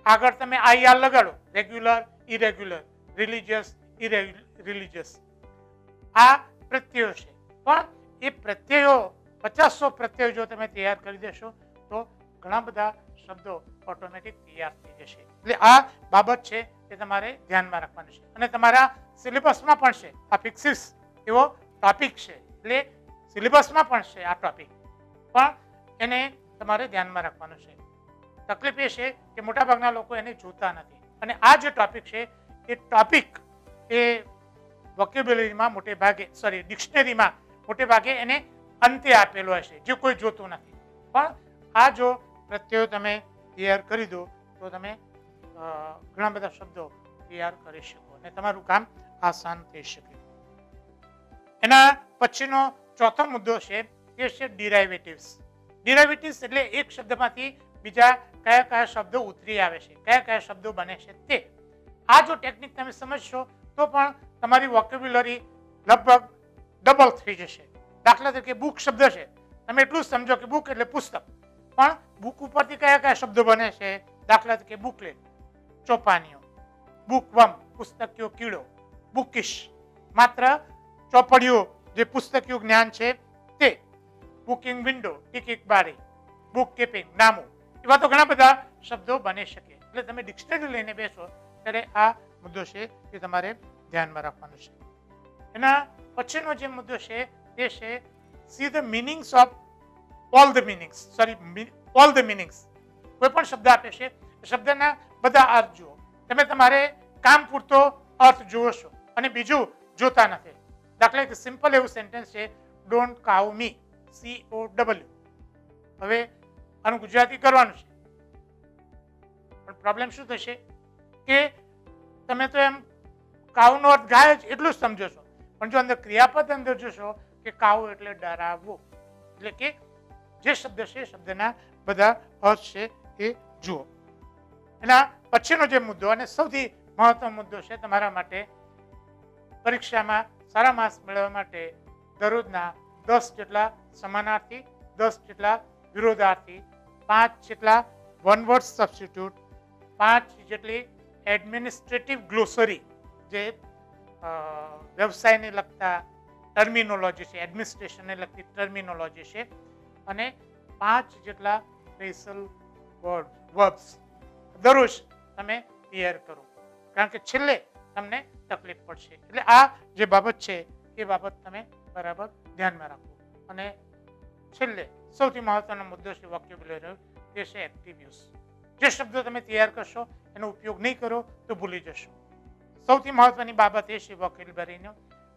આગળ તમે IR લગાડો, રેગ્યુલર, ઇરેગ્યુલર, રિલિજિયસ, ઇરેલિજિયસ, આ પ્રત્યયો છે. પણ એ પ્રત્યયો 50-100 પ્રત્યયો જો તમે તૈયાર કરી દેશો તો ઘણા બધા શબ્દો ઓટોમેટિક તૈયાર થઈ જશે. એટલે આ બાબત છે એ તમારે ધ્યાનમાં રાખવાની છે. અને તમારા સિલેબસમાં પણ છે. આ ફિક્સિસ એવો ટોપિક છે, એટલે સિલેબસમાં પણ છે આ ટોપિક, પણ એને તમારે ધ્યાનમાં રાખવાનું છે. તકલીફ એ છે કે મોટાભાગના લોકો એને જોતા નથી. અને આ જે ટોપિક છે એ ટોપિક એ વોકેબ્યુલરીમાં મોટે ભાગે, ડિક્શનરીમાં મોટે ભાગે એને અંતે આપેલો હશે, જે કોઈ જોતું નથી. પણ આ જો પ્રત્યયો તમે તૈયાર કરી દો તો તમે ઘણા બધા શબ્દો તૈયાર કરી શકો અને તમારું કામ આસાન થઈ શકે. એના પછીનો ચોથો મુદ્દો છે એ છે ડિરાઇવેટિવ્સ. ડિરાઇવેટિવ્સ એટલે એક શબ્દમાંથી બીજા કયા કયા શબ્દો ઉતરી આવે છે, કયા કયા શબ્દો બને છે તે. આ જો ટેકનિક તમે સમજશો તો પણ તમારી વોકેબ્યુલરી લગભગ ડબલ થઈ જશે. દાખલા તરીકે બુક શબ્દ છે, તમે એટલું જ સમજો કે બુક એટલે પુસ્તક, પણ બુક ઉપરથી કયા કયા શબ્દો બને છે. દાખલા તરીકે બુકલેટ, ચોપાનીઓ, બુકવર્મ, પુસ્તકીયો કીડો, બુકિશ, માત્ર ચોપડીઓ જે પુસ્તકીય જ્ઞાન છે તે, બુકિંગ વિન્ડો, ટિકિટ બારી, બુક કીપિંગ, નામું, એવા તો ઘણા બધા શબ્દો બની શકે. એટલે તમે ડિક્શનરી લઈને બેસો ત્યારે આ મુદ્દો છે એ તમારે ધ્યાનમાં રાખવાનો છે. એના પછીનો જે મુદ્દો છે તે છે see the meanings of all the meanings. કોઈ પણ શબ્દ આપે છે, શબ્દના બધા અર્થ જુઓ. તમે તમારે કામ પૂરતો અર્થ જુઓ છો અને બીજું જોતા નથી. દાખલા કે સિમ્પલ એવું સેન્ટેન્સ છે, ડોન્ટ કાઉ મી, COW. હવે આનું ગુજરાતી કરવાનું છે, પણ પ્રોબ્લેમ શું થશે કે તમે તો એમ કાઉનો અર્થ ગાય જ એટલું જ સમજો છો, પણ જો અંદર ક્રિયાપદ અંદર જોશો કે કાઉ એટલે ડરાવવું, એટલે કે જે શબ્દ છે શબ્દના બધા અર્થ છે એ જુઓ. એના પછીનો જે મુદ્દો અને સૌથી મહત્વનો મુદ્દો છે તમારા માટે, પરીક્ષામાં સારા માર્ક્સ મેળવવા માટે દરરોજના 10 જેટલા સમાનાર્થી, 10 જેટલા વિરોધાર્થી, 5 જેટલા વન વર્ડ સબસ્ટિટ્યુટ, 5 જેટલી એડમિનિસ્ટ્રેટિવ ગ્લોસરી, જે વ્યવસાયને લગતા ટર્મિનોલોજી છે, એડમિનિસ્ટ્રેશનને લગતી ટર્મિનોલોજી છે, અને 5 જેટલા સ્પેશિયલ વર્બ્સ દરરોજ તમે તૈયાર કરો, કારણ કે છેલ્લે તમને તકલીફ પડશે. એટલે આ જે બાબત છે એ બાબત તમે બરાબર ધ્યાનમાં રાખો. અને છેલ્લે સૌથી મહત્વનો મુદ્દો છે વોકેબ્યુલરી, તે છે એક્ટિવ યુઝ. જે શબ્દો તમે તૈયાર કરશો એનો ઉપયોગ નહીં કરો તો ભૂલી જશો. સૌથી મહત્વની બાબત એ છે વોકેબ્યુલરીનો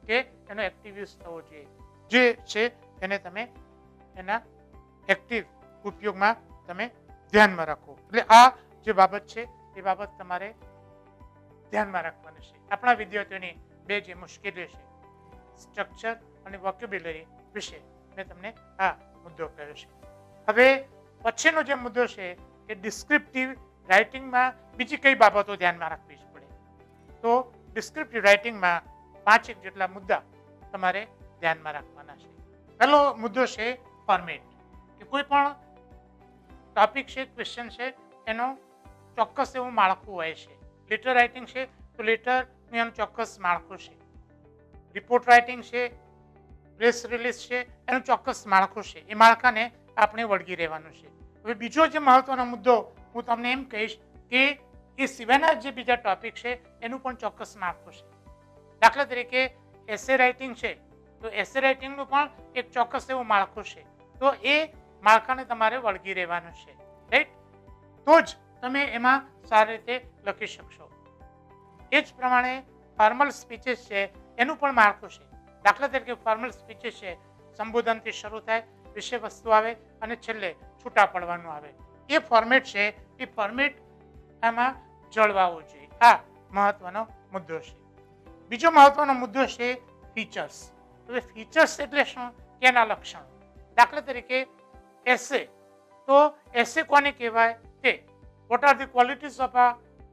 કે એનો એક્ટિવ યુઝ થવો જોઈએ. જે છે એને તમે એના એક્ટિવ ઉપયોગમાં તમે ધ્યાનમાં રાખો. એટલે આ જે બાબત છે એ બાબત તમારે ધ્યાનમાં રાખવાની છે. આપણા વિદ્યાર્થીઓની બે જે મુશ્કેલીઓ છે, સ્ટ્રક્ચર અને વોકેબ્યુલરી વિશે મેં તમને આ મુદ્દો કહ્યો છે. હવે પછીનો જે મુદ્દો છે કે ડિસ્ક્રિપ્ટિવ રાઇટિંગમાં બીજી કઈ બાબતો ધ્યાનમાં રાખવી પડે. તો ડિસ્ક્રિપ્ટિવ રાઇટિંગમાં 5 જેટલા મુદ્દા તમારે ધ્યાનમાં રાખવાના છે. પહેલો મુદ્દો છે ફોર્મેટ, કે કોઈ પણ ટોપિક છે, ક્વેશ્ચન છે, એનો ચોક્કસ એવું માળખું હોય છે. લેટર રાઇટિંગ છે તો લેટરનું એનું ચોક્કસ માળખું છે. રિપોર્ટ રાઇટિંગ છે, પ્રેસ રિલીઝ છે, એનું ચોક્કસ માળખું છે. એ માળખાને આપણે વળગી રહેવાનું છે. હવે બીજો જે મહત્વનો મુદ્દો હું તમને એમ કહીશ કે એ સિવાયના જે બીજા ટોપિક છે એનું પણ ચોક્કસ માળખું છે. દાખલા તરીકે એસે રાઇટિંગ છે તો એસે રાઇટિંગનું પણ એક ચોક્કસ એવું માળખું છે. તો એ માળખાને તમારે વળગી રહેવાનું છે, રાઈટ? તો જ તમે એમાં સારી રીતે લખી શકશો. એ જ પ્રમાણે ફોર્મલ સ્પીચીસ છે એનું પણ માળખું છે. દાખલા તરીકે ફોર્મલ સ્પીચીસ છે સંબોધનથી શરૂ થાય, વિષય વસ્તુ આવે અને છેલ્લે છૂટા પડવાનું આવે. એ ફોર્મેટ છે, એ ફોર્મેટ આમાં જળવાવું જોઈએ. આ મહત્વનો મુદ્દો છે. બીજો મહત્વનો મુદ્દો છે ફીચર્સ. હવે ફીચર્સ એટલે શું કે એના લક્ષણો. દાખલા તરીકે એસે, તો એસે કોને કહેવાય તે what are the qualities of a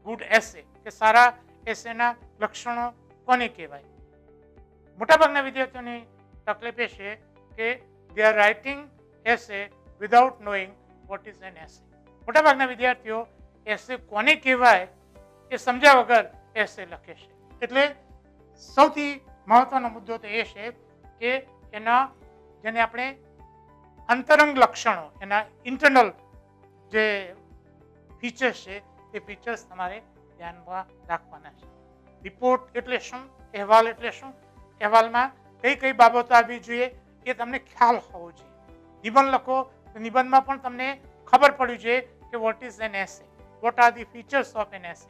good essay, કે સારા એસેના લક્ષણો કોને કહેવાય. મોટાભાગના વિદ્યાર્થીઓની તકલીફ એ છે કે they are writing essay without knowing what is an essay. મોટાભાગના વિદ્યાર્થીઓ એસે કોને કહેવાય એ સમજ્યા વગર એસે લખે છે. એટલે સૌથી મહત્વનો મુદ્દો તો એ છે કે એના જેને આપણે અંતરંગ લક્ષણો, એના ઇન્ટરનલ જે ફીચર્સ છે એ ફીચર્સ તમારે ધ્યાનમાં રાખવાના છે. રિપોર્ટ એટલે શું, અહેવાલ એટલે શું, અહેવાલમાં કઈ કઈ બાબતો આવવી જોઈએ એ તમને ખ્યાલ હોવો જોઈએ. નિબંધ લખો તો નિબંધમાં પણ તમને ખબર પડવી જોઈએ કે what is an essay, what are the features of an essay.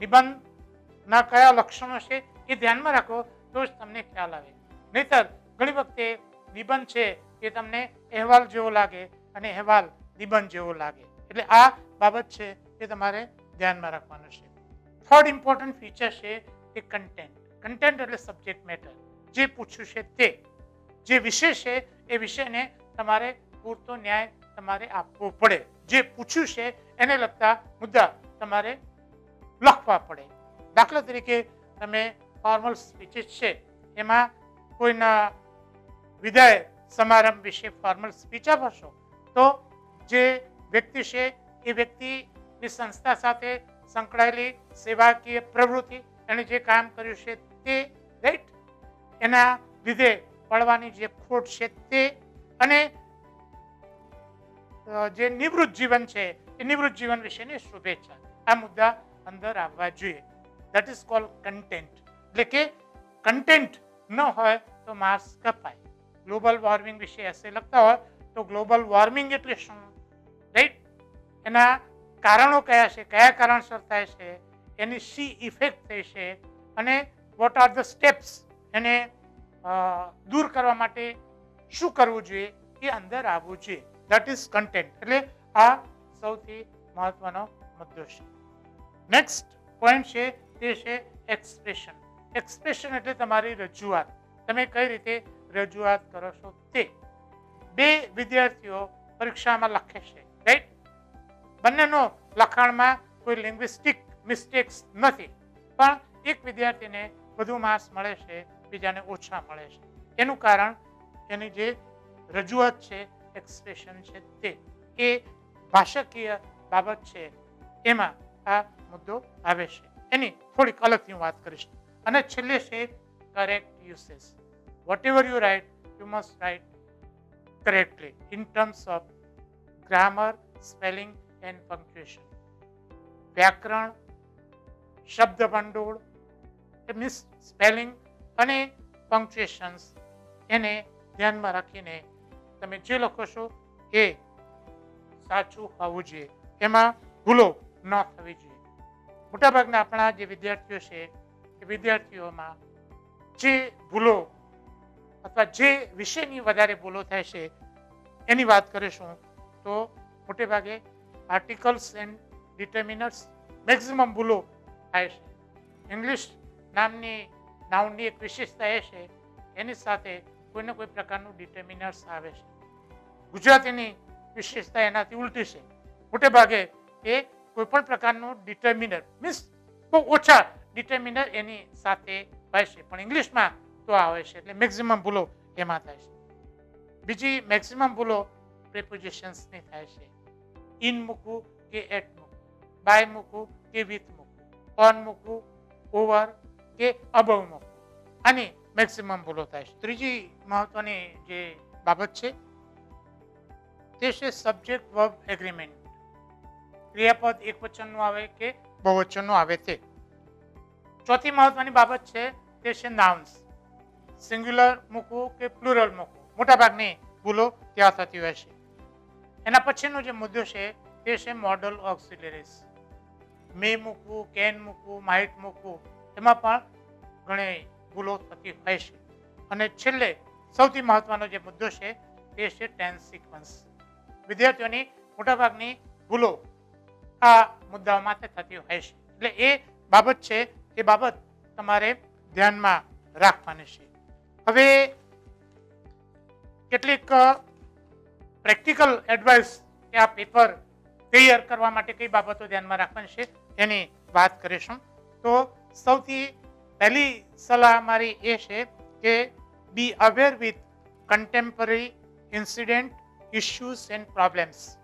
નિબંધના કયા લક્ષણો છે એ ધ્યાનમાં રાખો તો જ તમને ખ્યાલ આવે. નહીતર ઘણી વખતે નિબંધ છે એ તમને અહેવાલ જેવો લાગે અને અહેવાલ નિબંધ જેવો લાગે. એટલે આ બાબત છે એ તમારે ધ્યાનમાં રાખવાનું છે. થર્ડ ઇમ્પોર્ટન્ટ ફીચર છે એ કન્ટેન્ટ. કન્ટેન્ટ એટલે સબ્જેક્ટ મેટર. જે પૂછ્યું છે તે, જે વિષય છે એ વિષયને તમારે પૂરતો ન્યાય તમારે આપવો પડે. જે પૂછ્યું છે એને લગતા મુદ્દા તમારે લખવા પડે. દાખલા તરીકે તમે ફોર્મલ સ્પીચીસ છે એમાં કોઈના વિદાય સમારંભ વિશે ફોર્મલ સ્પીચ આપશો તો જે વ્યક્તિ છે એ વ્યક્તિની સંસ્થા સાથે સંકળાયેલી સેવાકીય પ્રવૃત્તિ, એણે જે કામ કર્યું છે તે, રાઈટ, એના લીધે પડવાની જે ખોટ છે તે, અને જે નિવૃત્ત જીવન છે એ નિવૃત્ત જીવન વિશેની શુભેચ્છા, આ મુદ્દા અંદર આવવા જોઈએ. That is called content. એટલે કે કન્ટેન્ટ ન હોય તો માર્ક્સ કપાય. ગ્લોબલ વોર્મિંગ વિશે એસે લખતા હોય તો ગ્લોબલ વોર્મિંગ એટલે શું, રાઈટ, એના કારણો કયા છે, કયા કારણસર થાય છે, એની શી ઇફેક્ટ થઈ છે અને વોટ આર ધ સ્ટેપ્સ, એને દૂર કરવા માટે શું કરવું જોઈએ એ અંદર આવવું જોઈએ. That is content. એટલે આ સૌથી મહત્વનો મુદ્દો છે. નેક્સ્ટ પોઈન્ટ છે તે છે એક્સપ્રેશન. એક્સપ્રેશન એટલે તમારી રજૂઆત. તમે કઈ રીતે રજૂઆત કરો છો તે. બે વિદ્યાર્થીઓ પરીક્ષામાં લખે છે, રાઈટ, બંનેનો લખાણમાં કોઈ લિંગ્વિસ્ટિક મિસ્ટેક્સ નથી, પણ એક વિદ્યાર્થીને વધુ માર્ક્સ મળે છે, બીજાને ઓછા મળે છે. એનું કારણ એની જે રજૂઆત છે, એક્સપ્રેશન છે તે, એ ભાષાકીય બાબત છે એમાં આ મુદ્દો આવે છે. એની થોડીક અલગથી હું વાત કરીશ. અને છેલ્લે છે correct usage. Whatever you write you must write correctly in terms of grammar, spelling and punctuation. વ્યાકરણ, શબ્દ ભંડોળ, મીન્સ સ્પેલિંગ અને પંક્ચ્યુએશન્સ, એને ધ્યાનમાં રાખીને તમે જે લખો છો એ સાચું હોવું જોઈએ, એમાં ભૂલો ન થવી જોઈએ. મોટાભાગના આપણા જે વિદ્યાર્થીઓ છે એ વિદ્યાર્થીઓમાં જે ભૂલો અથવા જે વિષયની વધારે ભૂલો થાય છે એની વાત કરીશું તો મોટે ભાગે આર્ટિકલ્સ એન્ડ ડિટર્મિનર્સ મેક્સિમમ ભૂલો થાય છે. ઇંગ્લિશ નાઉનની એક વિશેષતા એ છે એની સાથે કોઈને કોઈ પ્રકારનું ડિટર્મિનર્સ આવે છે. ગુજરાતીની વિશેષતા એનાથી ઉલટી છે. મોટે ભાગે એ કોઈ પણ પ્રકારનું ડિટર્મિનર, મીન્સ બહુ ઓછા ડિટર્મિનર એની સાથે હોય છે, પણ ઇંગ્લિશમાં તો આવે છે. એટલે મેક્સિમમ ભૂલો એમાં થાય છે. બીજી મેક્સિમમ ભૂલો પ્રિપોઝિશન્સની થાય છે. ઇન મૂકવું કે એટ મૂકવું, બાય મૂકવું કે વિથ મૂકવું, ઓન મૂકવું, ઓવર કે અબવ મૂકવું, આની મેક્સિમમ ભૂલો થાય છે. ત્રીજી મહત્વની જે બાબત છે તે છે સબ્જેક્ટ વર્બ એગ્રીમેન્ટ. ક્રિયાપદ એકવચનનું આવે કે બહુવચનનું આવે તે. ચોથી મહત્વની બાબત છે તે છે નાઉન્સ. સિંગ્યુલર મૂકવું કે પ્લુરલ મૂકવું, મોટાભાગની ભૂલો ત્યાં થતી હોય છે. એના પછીનો જે મુદ્દો છે તે છે મોડલ ઓક્સિલરીઝ. મે મૂકવું, કેન મૂકવું, માઇટ મૂકવું, એમાં પણ ઘણી ભૂલો થતી હોય છે. અને છેલ્લે સૌથી મહત્વનો જે મુદ્દો છે તે છે ટેન્સ સિક્વન્સ. વિદ્યાર્થીઓની મોટાભાગની ભૂલો આ મુદ્દાઓ માટે થતી હોય છે. એટલે એ બાબત છે, એ બાબત તમારે ધ્યાનમાં રાખવાની છે. હવે કેટલીક પ્રેક્ટિકલ એડવાઇસ કે આ પેપર તૈયાર કરવા માટે કઈ બાબતો ધ્યાનમાં રાખવાની છે એની વાત કરીશું. તો સૌથી પહેલી સલાહ મારી એ છે કે બી aware with contemporary incident, issues and problems.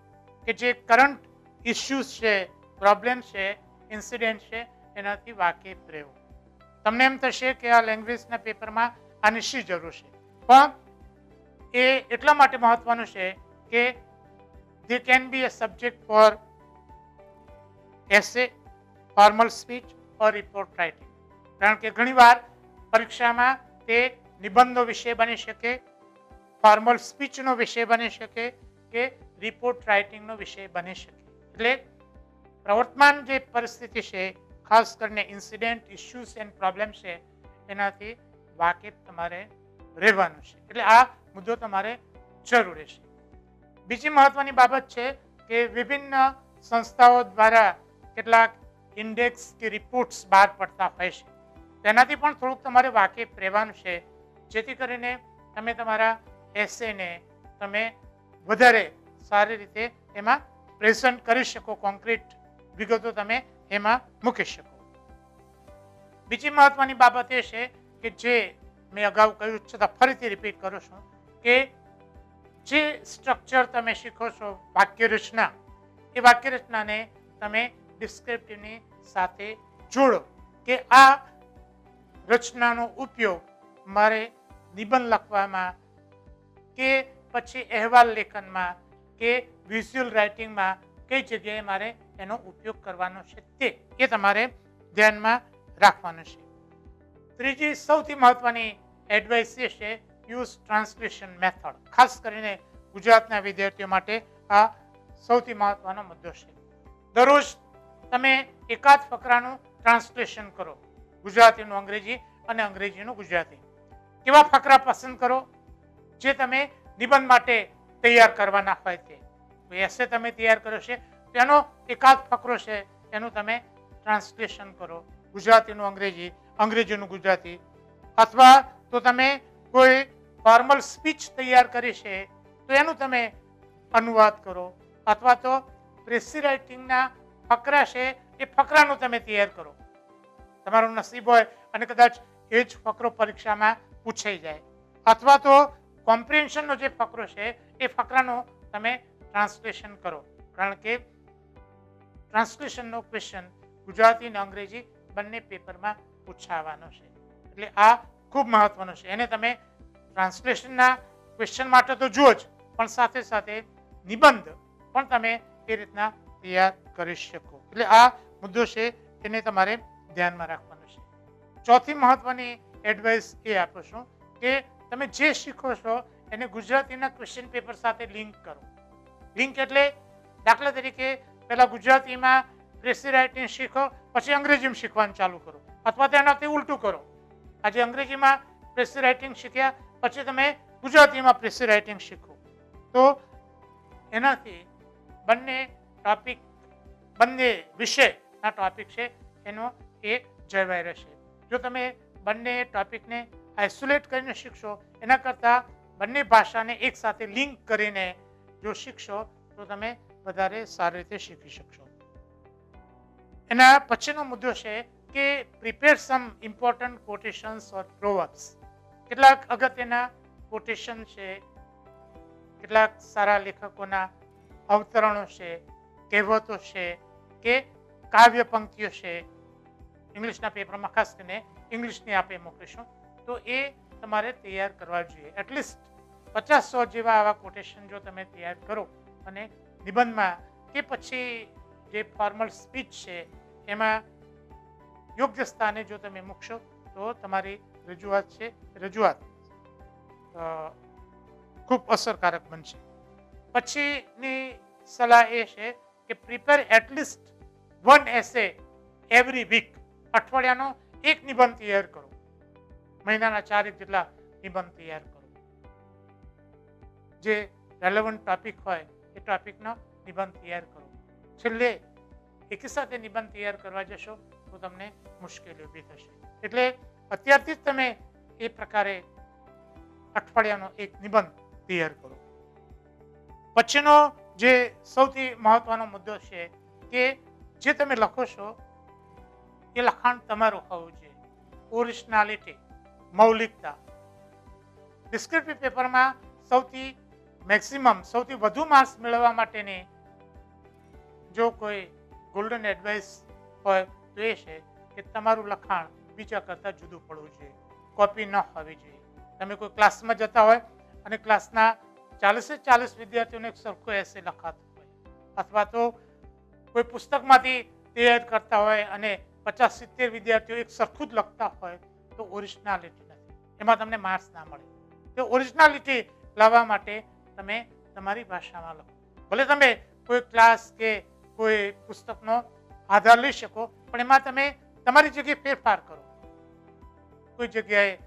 કે જે કરંટ ઇશ્યુઝ છે, પ્રોબ્લેમ છે, ઇન્સિડન્ટ છે, એનાથી વાકેફ રહેવું. તમને એમ થશે કે આ લેંગ્વેજના પેપરમાં આની શી જરૂર છે, પણ એ એટલા માટે મહત્વનું છે કે they can be a subject for essay, formal speech or report writing. કારણ કે ઘણીવાર પરીક્ષામાં તે નિબંધનો વિષય બની શકે, ફોર્મલ સ્પીચનો વિષય બની શકે કે રિપોર્ટ રાઇટિંગનો વિષય બની શકે. એટલે પ્રવર્તમાન જે પરિસ્થિતિ છે, ખાસ કરીને ઇન્સિડન્ટ, ઇશ્યુઝ એન્ડ પ્રોબ્લેમ છે, એનાથી વાકેફ તમારે રહેવાનું છે. એટલે આ મુદ્દો તમારે જરૂરી છે. બીજી મહત્વની બાબત છે કે વિભિન્ન સંસ્થાઓ દ્વારા કેટલાક ઇન્ડેક્સ કે રિપોર્ટ્સ બહાર પડતા હોય છે. તેનાથી પણ થોડુંક તમારે વાકેફ રહેવાનું છે, જેથી કરીને તમે તમારા એસેને તમે વધારે સારી રીતે એમાં પ્રેઝન્ટ કરી શકો, કોન્ક્રીટ વિગતો તમે એમાં મૂકી શકો. બીજી મહત્વની બાબત એ છે કે જે મેં અગાઉ કહ્યું છતાં ફરીથી રિપીટ કરું છું કે જે સ્ટ્રક્ચર તમે શીખો છો, વાક્ય રચના, એ વાક્ય રચનાને તમે ડિસ્ક્રિપ્ટિવની સાથે જોડો કે આ રચનાનો ઉપયોગ મારે નિબંધ લખવામાં કે પછી અહેવાલ લેખનમાં કે વિઝ્યુઅલ રાઇટિંગમાં કઈ જગ્યાએ મારે એનો ઉપયોગ કરવાનો છે તે એ તમારે ધ્યાનમાં રાખવાનું છે. ત્રીજી સૌથી મહત્વની એડવાઇસ એ છે યુઝ ટ્રાન્સલેશન મેથડ. ખાસ કરીને ગુજરાતના વિદ્યાર્થીઓ માટે આ સૌથી મહત્વનો મુદ્દો છે. દરરોજ તમે એકાદ ફકરાનું ટ્રાન્સલેશન કરો, ગુજરાતીનું અંગ્રેજી અને અંગ્રેજીનું ગુજરાતી. કેવા ફકરા પસંદ કરો જે તમે નિબંધ માટે તૈયાર કરવાના હોય તે. એસે તમે તૈયાર કર્યો છે તેનો એકાદ ફકરો છે એનું તમે ટ્રાન્સલેશન કરો, ગુજરાતીનું અંગ્રેજી, અંગ્રેજીનું ગુજરાતી. અથવા તો તમે કોઈ ફોર્મલ સ્પીચ તૈયાર કરી છે તો એનું તમે અનુવાદ કરો. અથવા તો પ્રેસી રાઇટિંગના ફકરા છે એ ફકરાનું તમે તૈયાર કરો. તમારું નસીબ હોય અને કદાચ એ જ ફકરો પરીક્ષામાં પૂછાઈ જાય. અથવા તો કોમ્પ્રિહેન્શનનો જે ફકરો છે એ ફકરાનું તમે ટ્રાન્સલેશન કરો. કારણ કે ટ્રાન્સલેશનનો ક્વેશ્ચન ગુજરાતી અને અંગ્રેજી બંને પેપરમાં પૂછાવાનો છે. એટલે આ ખૂબ મહત્વનું છે. એને તમે ટ્રાન્સલેશનના ક્વેશ્ચન માટે તો જુઓ જ, પણ સાથે સાથે નિબંધ પણ તમે એ રીતના તૈયાર કરી શકો. એટલે આ મુદ્દો છે એને તમારે ધ્યાનમાં રાખવાનો છે. ચોથી મહત્વની એડવાઇસ એ આપું છું કે તમે જે શીખો છો એને ગુજરાતીના ક્વેશ્ચન પેપર સાથે લિંક કરો. લિંક એટલે દાખલા તરીકે પહેલા ગુજરાતીમાં પ્રેસી રાઇટિંગ શીખો, પછી અંગ્રેજીમાં શીખવાનું ચાલુ કરો, અથવા તેનાથી ઉલટું કરો. આજે અંગ્રેજીમાં પ્રેસી રાઇટિંગ શીખ્યા પછી તમે ગુજરાતીમાં પ્રેસી રાઇટિંગ શીખો, તો એનાથી બંને ટોપિક, બંને વિષયના ટોપિક છે એનો એ જળવાઈ રહેશે. જો તમે બંને ટોપિકને આઇસોલેટ કરીને શીખશો એના કરતાં બંને ભાષાને એક સાથે લિંક કરીને જો શીખશો તો તમે વધારે સારી રીતે શીખી શકશો. એના પછીનો મુદ્દો છે કે પ્રિપેર સમ ઇમ્પોર્ટન્ટ કોટેશન્સ ઓર પ્રોવર્બ્સ. કેટલાક અગત્યના કોટેશન છે, કેટલાક સારા લેખકોના અવતરણો છે, કહેવતો છે કે કાવ્ય પંક્તિઓ છે. ઇંગ્લિશના પેપરમાં ખાસ કરીને ઇંગ્લિશની આપણે મોકલીશું તો એ તમારે તૈયાર કરવા જોઈએ. એટલીસ્ટ 50-100 જેવા આવા કોટેશન જો તમે તૈયાર કરો અને નિબંધમાં કે પછી જે ફોર્મલ સ્પીચ છે એમાં યોગ્ય સ્થાને જો તમે મૂકશો તો તમારી રજૂઆત ખૂબ અસરકારક બનશે. પછીની સલાહ એ છે કે પ્રિપેર એટલીસ્ટ 1 એસે એવરી વીક. અઠવાડિયાનો એક નિબંધ તૈયાર કરો. મહિનાના 4 જેટલા નિબંધ તૈયાર કરો. જે રેલેવન્ટ ટોપિક હોય એ ટોપિકનો નિબંધ તૈયાર કરો. છેલ્લે એકી સાથે નિબંધ તૈયાર કરવા જશો તો તમને મુશ્કેલી ઊભી થશે. એટલે અત્યારથી જ તમે એ પ્રકારે અઠવાડિયાનો એક નિબંધ તૈયાર કરો. પછીનો જે સૌથી મહત્વનો મુદ્દો છે કે જે તમે લખો છો એ લખાણ તમારું હોવું જોઈએ. ઓરિજિનાલિટી, મૌલિકતા. ડિસ્ક્રિપ્ટિવ પેપરમાં સૌથી વધુ માર્ક્સ મેળવવા માટેની જો કોઈ ગોલ્ડન એડવાઇસ હોય તો એ છે કે તમારું લખાણ બીજા કરતાં જુદું પડવું જોઈએ. કોપી ન હોવી જોઈએ. તમે કોઈ ક્લાસમાં જતા હોય અને ક્લાસના 40 વિદ્યાર્થીઓને એક સરખો એસે લખાતો હોય, અથવા તો કોઈ પુસ્તકમાંથી તૈયાર કરતા હોય અને 50-70 વિદ્યાર્થીઓ એક સરખું જ લખતા હોય તો ઓરિજિનાલિટી નથી. એમાં તમને માર્ક્સ ના મળે. તો ઓરિજિનાલિટી લાવવા માટે તમે તમારી ભાષામાં લખો. ભલે તમે કોઈ ક્લાસ કે કોઈ પુસ્તકનો આધાર લઈ શકો, પણ એમાં તમે તમારી જગ્યાએ ફેરફાર કરો. કોઈ જગ્યાએ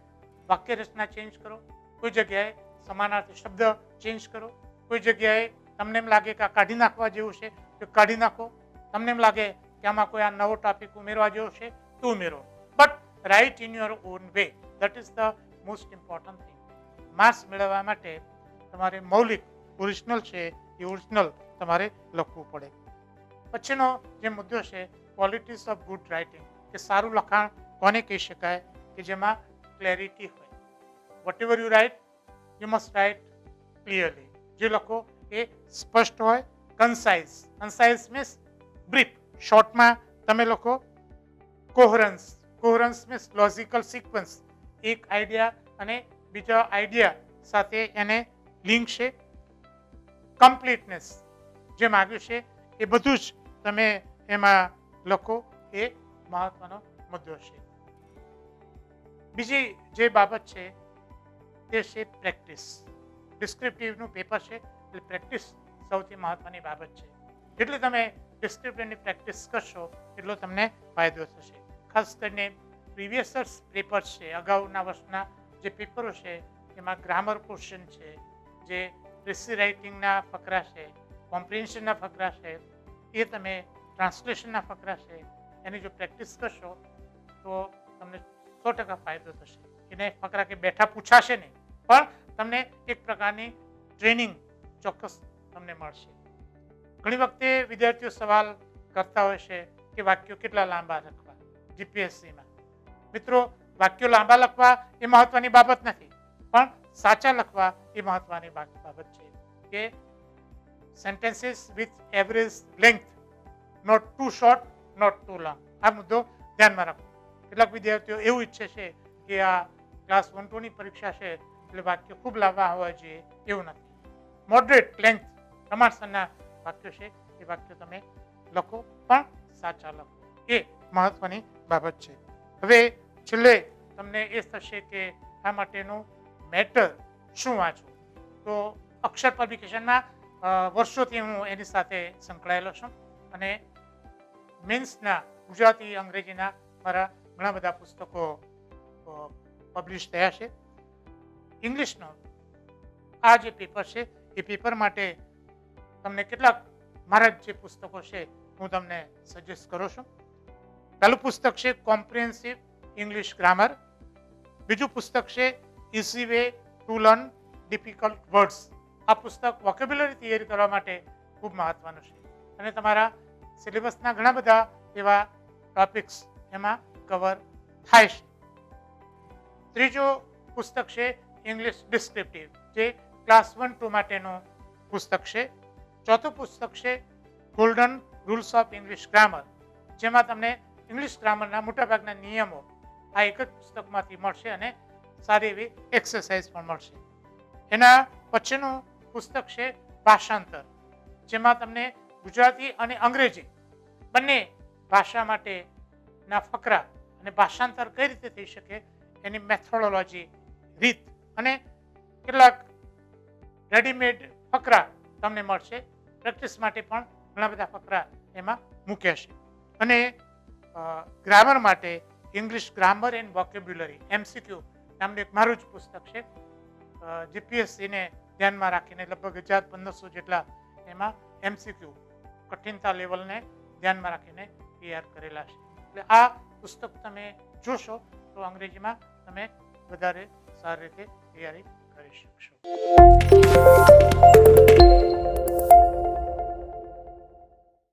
વાક્ય રચના ચેન્જ કરો, કોઈ જગ્યાએ સમાનાર્થી શબ્દ ચેન્જ કરો, કોઈ જગ્યાએ તમને એમ લાગે કે આ કાઢી નાખવા જેવું છે તો કાઢી નાખો. તમને એમ લાગે કે આમાં કોઈ આ નવો ટોપિક ઉમેરવા જેવો છે તો ઉમેરો. But write in your own way. That is the most important thing. Marks મેળવવા માટે તમારે મૌલિક, ઓરિજિનલ છે એ ઓરિજિનલ તમારે લખવું પડે. પછીનો જે મુદ્દો છે ક્વોલિટીઝ ઓફ ગુડ રાઇટિંગ, કે સારું લખાણ કોને કહી શકાય કે જેમાં ક્લેરિટી હોય. Whatever you write you must write clearly. જે લખો એ સ્પષ્ટ હોય. કન્સાઇઝ મીન્સ બ્રીફ, શોર્ટમાં તમે લખો. કોહરન્સ મીન્સ લોજિકલ સિક્વન્સ, એક આઈડિયા અને બીજા આઈડિયા સાથે એને લિંક છે. કમ્પ્લીટનેસ, જે માગ્યું છે એ બધું જ તમે એમાં લખો. એ મહત્વનો મુદ્દો છે. બીજી જે બાબત છે તે છે પ્રેક્ટિસ. ડિસ્ક્રિપ્ટિવનું પેપર છે એટલે પ્રેક્ટિસ સૌથી મહત્વની બાબત છે. જેટલી તમે ડિસ્ક્રિપ્ટિવની પ્રેક્ટિસ કરશો એટલો તમને ફાયદો થશે. ખાસ કરીને પ્રીવિયસ પેપર છે, અગાઉના વર્ષના જે પેપરો છે એમાં ગ્રામર પોર્શન છે, જે પ્રેસી રાઇટિંગના ફકરા છે, કોમ્પ્રિહેન્શનના ફકરા છે, એ તમે ટ્રાન્સલેશનના ફકરા છે, એની જો પ્રેક્ટિસ કરશો તો તમને 100% ફાયદો થશે. એને ફકરા કે બેઠા પૂછાશે નહીં, પણ તમને એક પ્રકારની ટ્રેનિંગ ચોક્કસ તમને મળશે. ઘણી વખતે વિદ્યાર્થીઓ સવાલ કરતા હોય છે કે વાક્યો કેટલા લાંબા લખવા જીપીએસસીમાં. મિત્રો, વાક્યો લાંબા લખવા એ મહત્વની બાબત નથી, પણ સાચા લખવા એ મહત્વની બાબત છે. કે sentences with average length, not too short, not too long. આ મુદ્દો ધ્યાનમાં રાખો. કેટલાક વિદ્યાર્થીઓ એવું ઈચ્છે છે કે આ ક્લાસ 1-2ની પરીક્ષા છે એટલે વાક્ય ખૂબ લાંબા હોવા જોઈએ. એવું નથી. મોડરેટ લેન્થ પ્રમાણસરના વાક્યો છે એ વાક્યો તમે લખો, પણ સાચા લખો. એ મહત્વની બાબત છે. હવે છેલ્લે તમને એ થશે કે આ માટેનું મેટર શું વાંચવું. તો અક્ષર પબ્લિકેશનમાં વર્ષોથી હું એની સાથે સંકળાયેલો છું અને મેન્સના ગુજરાતી અંગ્રેજીના મારા ઘણા બધા પુસ્તકો પબ્લિશ થયા છે. ઇંગ્લિશનો આ જે પેપર છે એ પેપર માટે તમને કેટલાક મારા જે પુસ્તકો છે હું તમને સજેસ્ટ કરું છું. પહેલું પુસ્તક છે કોમ્પ્રિહેન્સિવ ઇંગ્લિશ ગ્રામર. બીજું પુસ્તક છે easy way to learn difficult words. આ પુસ્તક વોકેબ્યુલરી તૈયારી કરવા માટે ખૂબ મહત્વનું છે અને તમારા સિલેબસના ઘણા બધા એવા ટોપિક્સ એમાં કવર થાય છે. ત્રીજું પુસ્તક છે ઇંગ્લિશ ડિસ્ક્રિપ્ટિવ, જે ક્લાસ 1-2 માટેનું પુસ્તક છે. ચોથું પુસ્તક છે golden rules of English grammar, જેમાં તમને ઇંગ્લિશ ગ્રામરના મોટાભાગના નિયમો આ એક જ પુસ્તકમાંથી મળશે અને સારી એવી એક્સરસાઇઝ પણ મળશે. એના પછીનું પુસ્તક છે ભાષાંતર, જેમાં તમને ગુજરાતી અને અંગ્રેજી બંને ભાષા માટેના ફકરા અને ભાષાંતર કઈ રીતે થઈ શકે એની મેથોડોલોજી, રીત અને કેટલાક રેડીમેડ ફકરા તમને મળશે. પ્રેક્ટિસ માટે પણ ઘણા બધા ફકરા એમાં મૂક્યા છે. અને ગ્રામર માટે English grammar and vocabulary MCQ નામનું એક મારું જ પુસ્તક છે. જીપીએસસીને ધ્યાનમાં રાખીને લગભગ 1500 જેટલા એમાં MCQ કઠિનતા લેવલને ધ્યાનમાં રાખીને તૈયાર કરેલા છે. એટલે આ પુસ્તક તમે જોશો તો અંગ્રેજીમાં તમે વધારે સારી રીતે તૈયારી કરી શકશો.